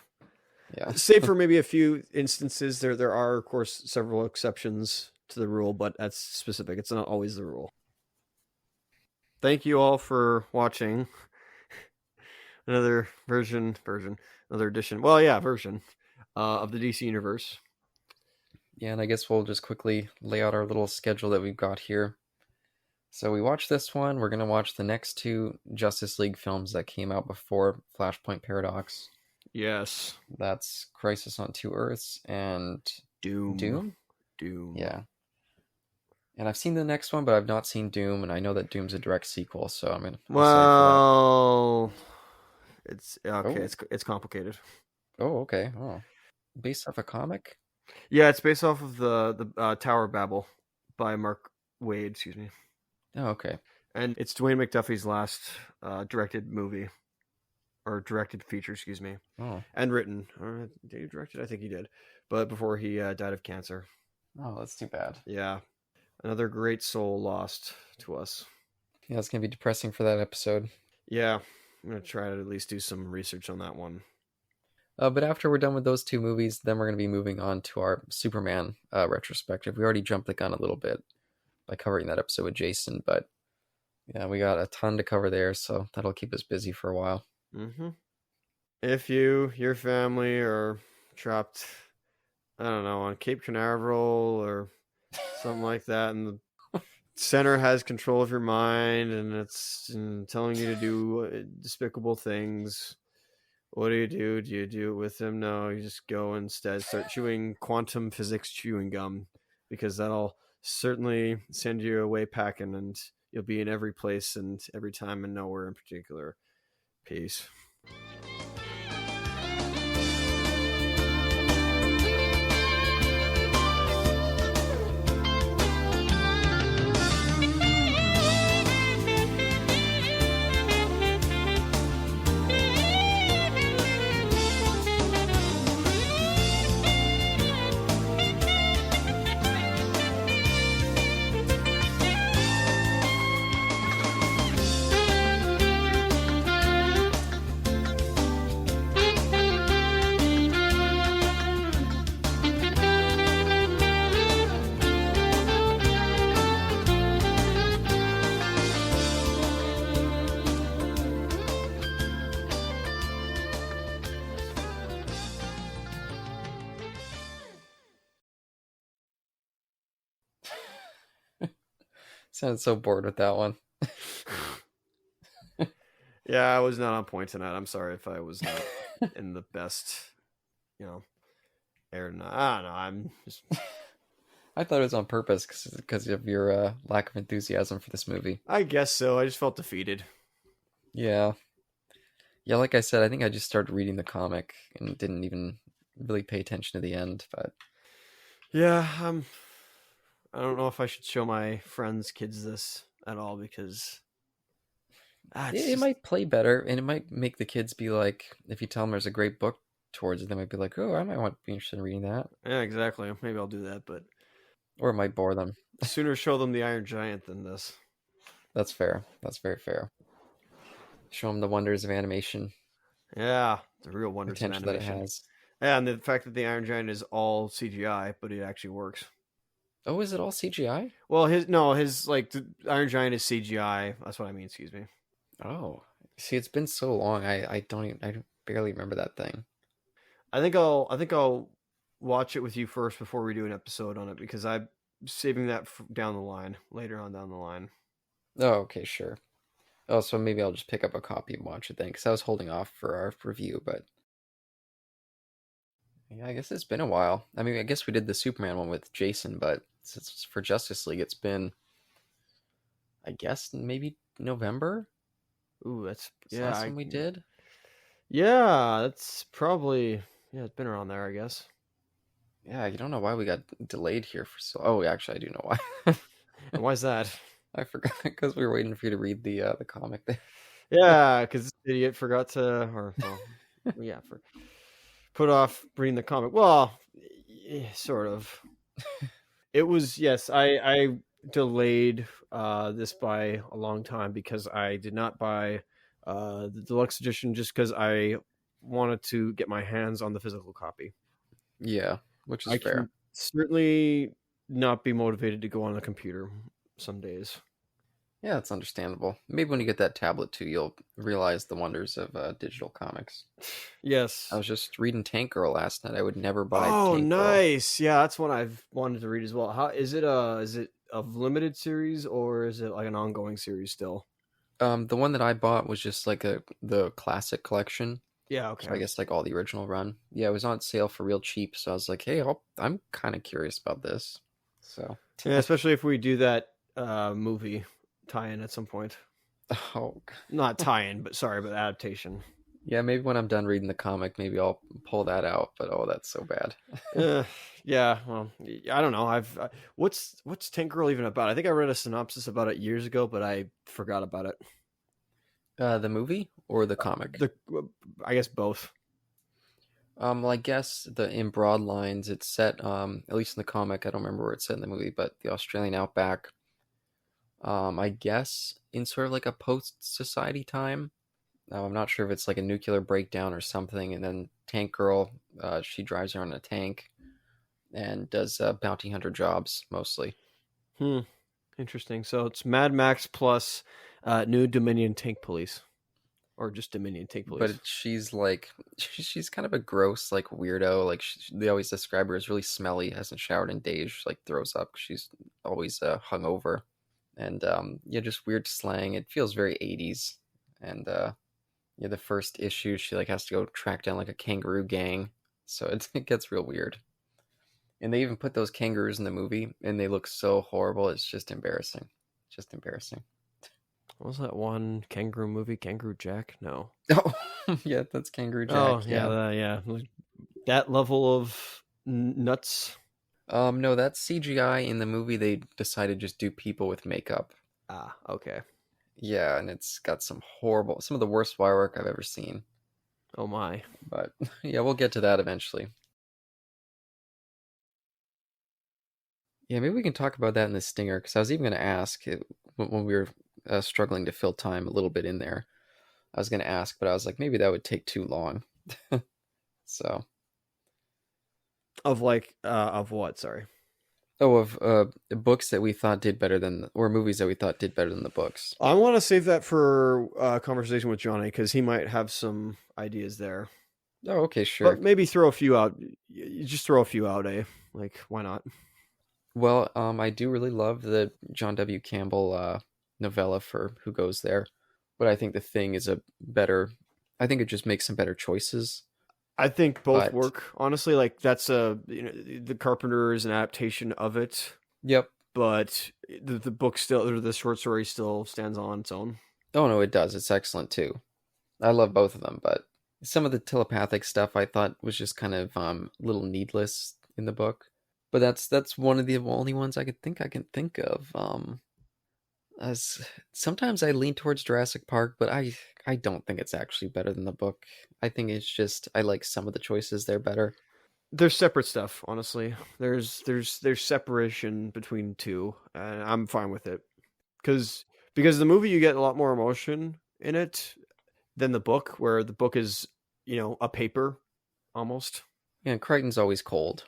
[SPEAKER 2] Yeah.
[SPEAKER 1] Save for maybe a few instances. There are, of course, several exceptions to the rule, but that's specific. It's not always the rule. Thank you all for watching another version. Another edition. Well, yeah, version of the DC Universe.
[SPEAKER 2] Yeah, and I guess we'll just quickly lay out our little schedule that we've got here. So we watched this one. We're going to watch the next two Justice League films that came out before Flashpoint Paradox.
[SPEAKER 1] Yes.
[SPEAKER 2] That's Crisis on Two Earths and
[SPEAKER 1] Doom.
[SPEAKER 2] Yeah. And I've seen the next one, but I've not seen Doom, and I know that Doom's a direct sequel, so I'm
[SPEAKER 1] Well... It's okay. Oh. It's complicated.
[SPEAKER 2] Oh, okay. Oh, based off a comic?
[SPEAKER 1] Yeah, it's based off of the Tower of Babel by Mark Wade, excuse me.
[SPEAKER 2] Oh, okay.
[SPEAKER 1] And it's Dwayne McDuffie's last directed movie, or directed feature, excuse me,
[SPEAKER 2] Oh,
[SPEAKER 1] and written. Did he direct it? I think he did, but before he died of cancer.
[SPEAKER 2] oh, that's too bad.
[SPEAKER 1] Yeah, another great soul lost to us.
[SPEAKER 2] Yeah, it's gonna be depressing for that episode.
[SPEAKER 1] Yeah, I'm gonna try to at least do some research on that one.
[SPEAKER 2] But after we're done with those two movies, then we're gonna be moving on to our Superman retrospective. We already jumped the gun a little bit by covering that episode with Jason, but yeah, we got a ton to cover there, so that'll keep us busy for a while.
[SPEAKER 1] Mm-hmm. If your family are trapped, I don't know, on Cape Canaveral or something like that, and the center has control of your mind, and it's telling you to do despicable things, what do? Do you do it with them? No, you just go instead, start chewing quantum physics chewing gum, because that'll certainly send you away packing, and you'll be in every place and every time and nowhere in particular. Peace.
[SPEAKER 2] Sounded so bored with that one.
[SPEAKER 1] Yeah, I was not on point tonight. I'm sorry if I was not in the best, air. I don't know. I'm just.
[SPEAKER 2] I thought it was on purpose because of your lack of enthusiasm for this movie.
[SPEAKER 1] I guess so. I just felt defeated.
[SPEAKER 2] Yeah. Yeah, like I said, I think I just started reading the comic and didn't even really pay attention to the end, but
[SPEAKER 1] Yeah, I don't know if I should show my friends' kids this at all, because
[SPEAKER 2] it might play better, and it might make the kids be like, if you tell them there's a great book towards it, they might be like, oh, I might want to be interested in reading that.
[SPEAKER 1] Yeah, exactly. Maybe I'll do that, but
[SPEAKER 2] Or it might bore them.
[SPEAKER 1] sooner show them the Iron Giant than this.
[SPEAKER 2] That's fair. That's very fair. Show them the wonders of animation,
[SPEAKER 1] Yeah, the real wonders of
[SPEAKER 2] potential that it
[SPEAKER 1] animation.
[SPEAKER 2] has.
[SPEAKER 1] Yeah, and the fact that the Iron Giant is all CGI, but it actually works.
[SPEAKER 2] Oh, is it all CGI?
[SPEAKER 1] Well, his like the Iron Giant is CGI. That's what I mean. Excuse me.
[SPEAKER 2] Oh, see, it's been so long. I barely remember that thing.
[SPEAKER 1] I think I'll watch it with you first before we do an episode on it, because I'm saving that down the line, later on down the line.
[SPEAKER 2] Oh, okay, sure. Oh, so maybe I'll just pick up a copy and watch it then, because I was holding off for our review, but yeah, I guess it's been a while. I mean, I guess we did the Superman one with Jason, but since for Justice League, it's been, I guess, maybe November?
[SPEAKER 1] Ooh, that's
[SPEAKER 2] Last one we did?
[SPEAKER 1] Yeah, that's probably, it's been around there, I guess.
[SPEAKER 2] Yeah, I don't know why we got delayed here for so. Oh, actually, I do know why.
[SPEAKER 1] And why's that?
[SPEAKER 2] I forgot, because we were waiting for you to read the comic there.
[SPEAKER 1] Yeah, because this idiot forgot to, or well, put off reading the comic. Well, sort of. It was, yes, I delayed this by a long time, because I did not buy the deluxe edition, just because I wanted to get my hands on the physical copy.
[SPEAKER 2] Yeah, which is
[SPEAKER 1] I
[SPEAKER 2] fair.
[SPEAKER 1] can certainly not be motivated to go on a computer some days.
[SPEAKER 2] Yeah, it's understandable. Maybe when you get that tablet too, you'll realize the wonders of digital comics.
[SPEAKER 1] Yes.
[SPEAKER 2] I was just reading Tank Girl last night. I would never buy.
[SPEAKER 1] Oh,
[SPEAKER 2] Tank
[SPEAKER 1] nice. Girl. Yeah, that's one I've wanted to read as well. How is it? Is it a limited series, or is it like an ongoing series still?
[SPEAKER 2] The one that I bought was just like the classic collection.
[SPEAKER 1] Yeah, okay.
[SPEAKER 2] So I guess like all the original run. Yeah, it was on sale for real cheap. So I was like, hey, I'm kind of curious about this. So
[SPEAKER 1] yeah, especially if we do that movie tie-in at some point.
[SPEAKER 2] Oh,
[SPEAKER 1] Not tie-in, but adaptation.
[SPEAKER 2] Yeah, maybe when I'm done reading the comic, maybe I'll pull that out. But oh, that's so bad.
[SPEAKER 1] Uh, yeah, well, I don't know. What's Tank Girl even about? I think I read a synopsis about it years ago, but I forgot about it.
[SPEAKER 2] The movie or the comic?
[SPEAKER 1] The I guess both.
[SPEAKER 2] Well, I guess in broad lines, it's set. At least in the comic, I don't remember where it's set in the movie, but the Australian outback. I guess in sort of like a post-society time. I'm not sure if it's like a nuclear breakdown or something. And then Tank Girl, she drives around in a tank and does bounty hunter jobs mostly.
[SPEAKER 1] Hmm. Interesting. So it's Mad Max plus New Dominion Tank Police, or just Dominion Tank
[SPEAKER 2] But
[SPEAKER 1] Police.
[SPEAKER 2] she's like, she's kind of a gross like weirdo. Like they always describe her as really smelly, hasn't showered in days. She like throws up. She's always hungover, and yeah, just weird slang. It feels very 80s. And yeah, the first issue, she like has to go track down like a kangaroo gang, so it gets real weird. And they even put those kangaroos in the movie, and they look so horrible. It's just embarrassing, just embarrassing.
[SPEAKER 1] What was that one kangaroo movie? Kangaroo Jack? No.
[SPEAKER 2] Oh, yeah, that's Kangaroo
[SPEAKER 1] Oh
[SPEAKER 2] Jack.
[SPEAKER 1] yeah,
[SPEAKER 2] Yeah.
[SPEAKER 1] yeah. That level of nuts.
[SPEAKER 2] No, that's CGI. In the movie, they decided to just do people with makeup.
[SPEAKER 1] Ah, okay.
[SPEAKER 2] Yeah, and it's got some of the worst wire work I've ever seen.
[SPEAKER 1] Oh my.
[SPEAKER 2] But yeah, we'll get to that eventually. Yeah, maybe we can talk about that in the stinger, because I was even going to ask when we were struggling to fill time a little bit in there. I was going to ask, but I was like, maybe that would take too long. So,
[SPEAKER 1] Of what? Sorry.
[SPEAKER 2] oh, of books that we thought did better than, or movies that we thought did better than the books.
[SPEAKER 1] I want to save that for a conversation with Johnny because he might have some ideas there.
[SPEAKER 2] Oh, okay,
[SPEAKER 1] But
[SPEAKER 2] sure.
[SPEAKER 1] maybe throw a few out. You just throw a few out, eh? Like, why not?
[SPEAKER 2] Well, I do really love the John W. Campbell novella for Who Goes There, but I think The Thing is a better. I think it just makes some better choices.
[SPEAKER 1] I think both
[SPEAKER 2] But
[SPEAKER 1] work. Honestly, like that's the Carpenter is an adaptation of it,
[SPEAKER 2] yep.
[SPEAKER 1] but the book still or the short story still stands on its own.
[SPEAKER 2] Oh no, it does. It's excellent too. I love both of them, but some of the telepathic stuff I thought was just kind of a little needless in the book. But that's one of the only ones I can think of. As sometimes I lean towards Jurassic Park, but I don't think it's actually better than the book. I think it's just I like some of the choices there better.
[SPEAKER 1] There's separate stuff, honestly. There's separation between two, and I'm fine with it because the movie you get a lot more emotion in it than the book, where the book is a paper almost.
[SPEAKER 2] Yeah, and Crichton's always cold.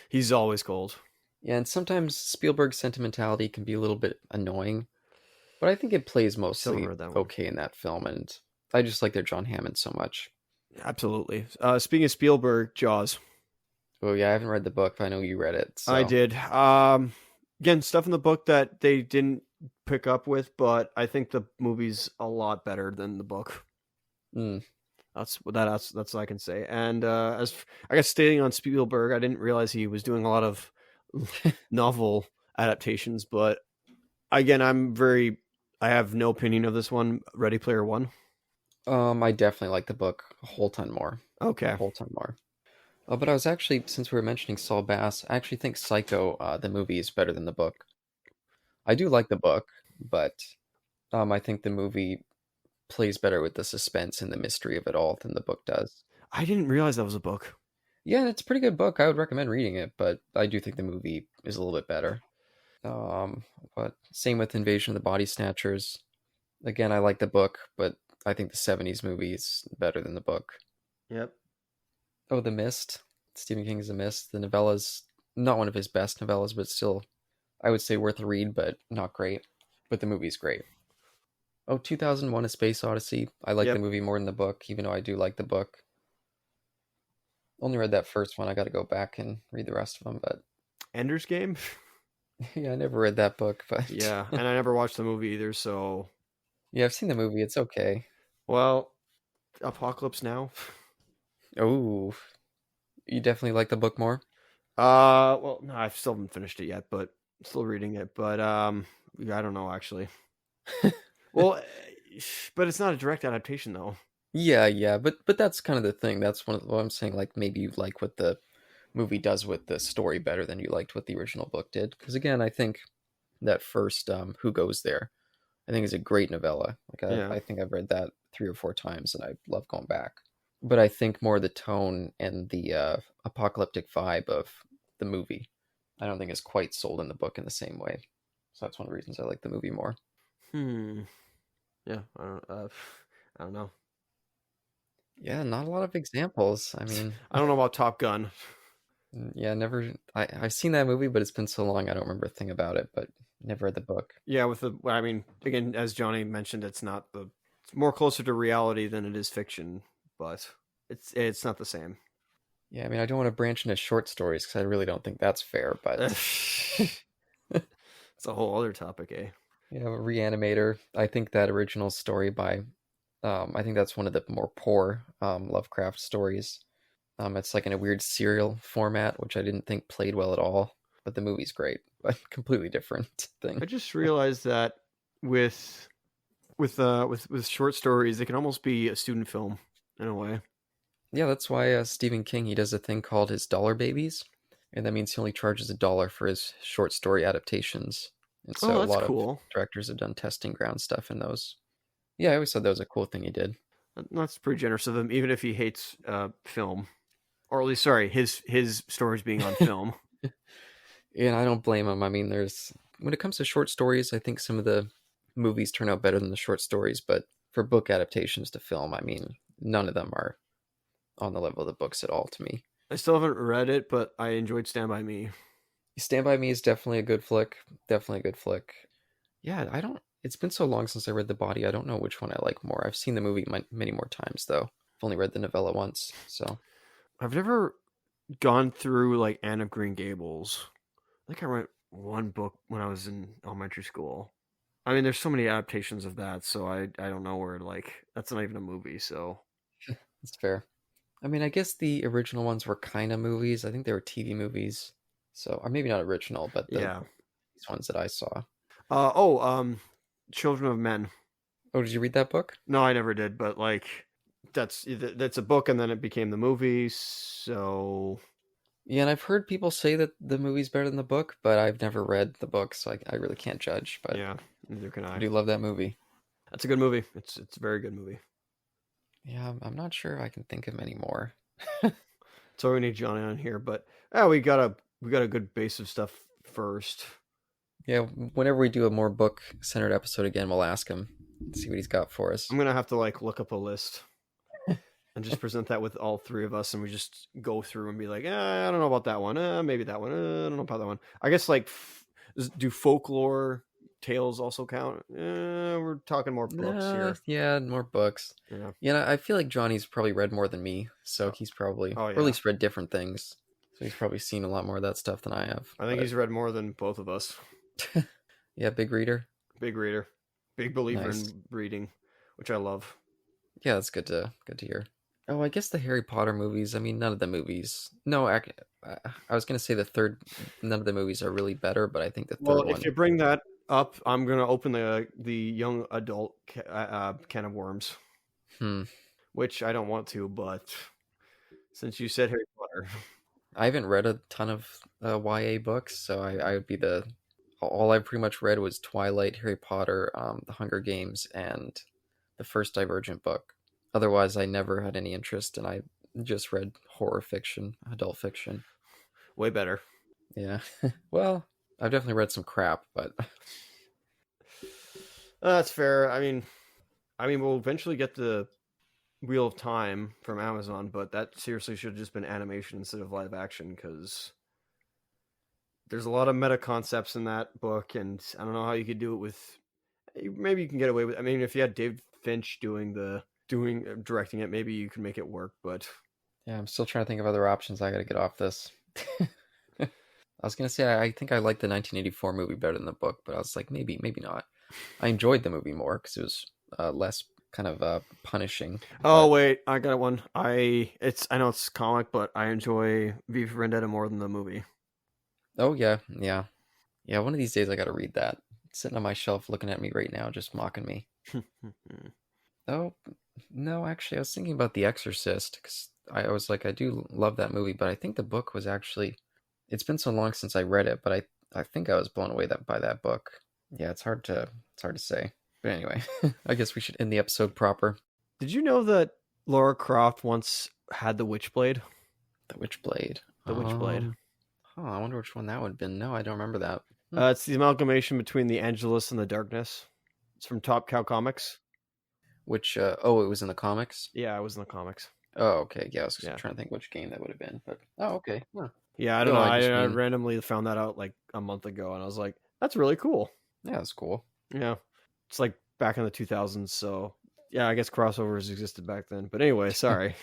[SPEAKER 1] He's always cold.
[SPEAKER 2] Yeah, and sometimes Spielberg's sentimentality can be a little bit annoying, but I think it plays
[SPEAKER 1] Still haven't
[SPEAKER 2] mostly
[SPEAKER 1] read that one.
[SPEAKER 2] okay in that film, and I just like their John Hammond so much.
[SPEAKER 1] Absolutely. Speaking of Spielberg, Jaws.
[SPEAKER 2] Oh yeah, I haven't read the book, but I know you read it,
[SPEAKER 1] I
[SPEAKER 2] so
[SPEAKER 1] did. Again, stuff in the book that they didn't pick up with, but I think the movie's a lot better than the book.
[SPEAKER 2] mm.
[SPEAKER 1] That's what I can say. And as I guess stating on Spielberg, I didn't realize he was doing a lot of novel adaptations. But again, I have no opinion of this one. Ready Player One.
[SPEAKER 2] I definitely like the book a whole ton more, a
[SPEAKER 1] Okay.
[SPEAKER 2] whole ton more. But I was actually, since we were mentioning Saul Bass, I actually think Psycho, the movie, is better than the book. I do like the book, but I think the movie plays better with the suspense and the mystery of it all than the book does.
[SPEAKER 1] I didn't realize that was a book.
[SPEAKER 2] Yeah, it's a pretty good book. I would recommend reading it, but I do think the movie is a little bit better. Um, but same with Invasion of the Body Snatchers. Again, I like the book, but I think the '70s movie is better than the book.
[SPEAKER 1] Yep.
[SPEAKER 2] Oh, The Mist. Stephen King's The Mist. The novella's not one of his best novellas, but still, I would say worth a read, but not great. But the movie's great. Oh, 2001: A Space Odyssey. I like the
[SPEAKER 1] Yep.
[SPEAKER 2] movie more than the book, even though I do like the book. Only read that first one. I got to go back and read the rest of them, but
[SPEAKER 1] Ender's Game.
[SPEAKER 2] yeah, I never read that book, but
[SPEAKER 1] Yeah, and I never watched the movie either. So,
[SPEAKER 2] yeah, I've seen the movie. It's okay.
[SPEAKER 1] well, Apocalypse Now.
[SPEAKER 2] Oh, you definitely like the book more?
[SPEAKER 1] Well, no, I still haven't finished it yet, but still reading it. But I don't know actually. Well, but it's not a direct adaptation though.
[SPEAKER 2] Yeah, but that's kind of the thing. That's one of what I'm saying. Like maybe you like what the movie does with the story better than you liked what the original book did. Because again, I think that first Who Goes There, I think is a great novella. Like
[SPEAKER 1] Yeah.
[SPEAKER 2] I think I've read that 3 or 4 times, and I love going back. But I think more the tone and the apocalyptic vibe of the movie, I don't think is quite sold in the book in the same way. So that's one of the reasons I like the movie more.
[SPEAKER 1] Hmm. Yeah. I don't know.
[SPEAKER 2] Yeah, not a lot of examples. I mean,
[SPEAKER 1] I don't know about Top Gun.
[SPEAKER 2] yeah, never. I've seen that movie, but it's been so long I don't remember a thing about it. But never read the book.
[SPEAKER 1] Yeah, with the I mean, again, as Johnny mentioned, it's more closer to reality than it is fiction, but it's not the same.
[SPEAKER 2] Yeah, I mean, I don't want to branch into short stories because I really don't think that's fair. But
[SPEAKER 1] It's a whole other topic, eh?
[SPEAKER 2] you know, Reanimator. I think that original story by, I think that's one of the more poor Lovecraft stories. It's like in a weird serial format, which I didn't think played well at all. But the movie's great, but completely different thing.
[SPEAKER 1] I just realized that with with short stories, they can almost be a student film in a way.
[SPEAKER 2] Yeah, that's why Stephen King he does a thing called his dollar babies, and that means he only charges $1 for his short story adaptations. And
[SPEAKER 1] Oh,
[SPEAKER 2] so a
[SPEAKER 1] that's
[SPEAKER 2] lot of
[SPEAKER 1] cool.
[SPEAKER 2] directors have done testing ground stuff in those. Yeah, I always thought that was a cool thing he did.
[SPEAKER 1] That's pretty generous of him, even if he hates film, or at least, sorry, his stories being on film.
[SPEAKER 2] And I don't blame him. I mean, there's when it comes to short stories, I think some of the movies turn out better than the short stories, but for book adaptations to film, I mean, none of them are on the level of the books at all to me.
[SPEAKER 1] I still haven't read it, but I enjoyed Stand by Me.
[SPEAKER 2] Stand by Me is definitely a good flick. Definitely a good flick. Yeah, I don't. It's been so long since I read The Body. I don't know which one I like more. I've seen the movie many more times though. I've only read the novella once, so
[SPEAKER 1] I've never gone through like Anne of Green Gables. I think I read one book when I was in elementary school. I mean, there's so many adaptations of that, so I don't know where like that's not even a movie. So
[SPEAKER 2] it's fair. I mean, I guess the original ones were kind of movies. I think they were TV movies, so or maybe not original, but
[SPEAKER 1] yeah.
[SPEAKER 2] these ones that I saw.
[SPEAKER 1] Children of Men.
[SPEAKER 2] Oh, did you read that book?
[SPEAKER 1] No, I never did, but like that's a book, and then it became the movie. So
[SPEAKER 2] Yeah, and I've heard people say that the movie's better than the book, but I've never read the book, so I really can't judge. But
[SPEAKER 1] yeah, neither can
[SPEAKER 2] I
[SPEAKER 1] I.
[SPEAKER 2] do love that movie.
[SPEAKER 1] That's a good movie. It's a very good movie.
[SPEAKER 2] Yeah, I'm not sure I can think of any more.
[SPEAKER 1] So we need Johnny on here, but yeah, we got a good base of stuff first.
[SPEAKER 2] Yeah, whenever we do a more book centered episode again, we'll ask him, see what he's got for us.
[SPEAKER 1] I'm gonna have to like look up a list and just present that with all three of us, and we just go through and be like, I don't know about that one. Maybe that one. I don't know about that one. I guess like do folklore tales also count? We're talking more books here.
[SPEAKER 2] Yeah, more books.
[SPEAKER 1] Yeah.
[SPEAKER 2] Yeah, I feel like Johnny's probably read more than me, so he's probably,
[SPEAKER 1] Oh
[SPEAKER 2] or
[SPEAKER 1] yeah.
[SPEAKER 2] at least read different things. So he's probably seen a lot more of that stuff than I have.
[SPEAKER 1] I think he's read more than both of us.
[SPEAKER 2] Yeah, big reader.
[SPEAKER 1] Big reader. Big believer
[SPEAKER 2] Nice.
[SPEAKER 1] in reading, which I love.
[SPEAKER 2] Yeah, that's good to hear. Oh, I guess the Harry Potter movies. I mean, none of the movies. No, I was gonna say the third. None of the movies are really better, but I think the
[SPEAKER 1] Well,
[SPEAKER 2] third
[SPEAKER 1] if
[SPEAKER 2] one.
[SPEAKER 1] you bring that up, I'm gonna open the young adult can of worms,
[SPEAKER 2] Hmm.
[SPEAKER 1] which I don't want to, but since you said Harry Potter,
[SPEAKER 2] I haven't read a ton of YA books, so I would be the. All I pretty much read was Twilight, Harry Potter, The Hunger Games, and the first Divergent book. Otherwise, I never had any interest, and I just read horror fiction, adult fiction.
[SPEAKER 1] way better.
[SPEAKER 2] Yeah. Well, I've definitely read some crap, but
[SPEAKER 1] That's fair. I mean, we'll eventually get the Wheel of Time from Amazon, but that seriously should have just been animation instead of live action because there's a lot of meta concepts in that book, and I don't know how you could do it with. Maybe you can get away with. I mean, if you had David Finch directing it, maybe you can make it work. But
[SPEAKER 2] yeah, I'm still trying to think of other options. I got to get off this. I was gonna say I think I liked the 1984 movie better than the book, but I was like maybe not. I enjoyed the movie more because it was less kind of punishing.
[SPEAKER 1] oh
[SPEAKER 2] But
[SPEAKER 1] wait, I got one. I know it's comic, but I enjoy V for Vendetta more than the movie.
[SPEAKER 2] oh yeah. One of these days I got to read that. It's sitting on my shelf, looking at me right now, just mocking me. Oh, No, actually, I was thinking about The Exorcist because I was like, I do love that movie, but I think the book was actually. It's been so long since I read it, but I think I was blown away by that book. Yeah, it's hard to say. But anyway, I guess we should end the episode proper.
[SPEAKER 1] Did you know that Laura Croft once had the Witchblade?
[SPEAKER 2] The Witchblade.
[SPEAKER 1] The Witchblade.
[SPEAKER 2] I wonder which one that would have been. No, I don't remember that.
[SPEAKER 1] It's the amalgamation between the Angelus and the Darkness. It's from Top Cow Comics.
[SPEAKER 2] Which? Oh, it was in the comics.
[SPEAKER 1] Yeah, it was in the comics.
[SPEAKER 2] Oh, okay. Yeah, I was trying to think which game that would have been, but okay. Huh.
[SPEAKER 1] Yeah, I don't know. I randomly found that out like a month ago, and I was like, "That's really cool."
[SPEAKER 2] Yeah, that's cool.
[SPEAKER 1] Yeah, it's like back in the 2000s, so yeah, I guess crossovers existed back then. But anyway, sorry.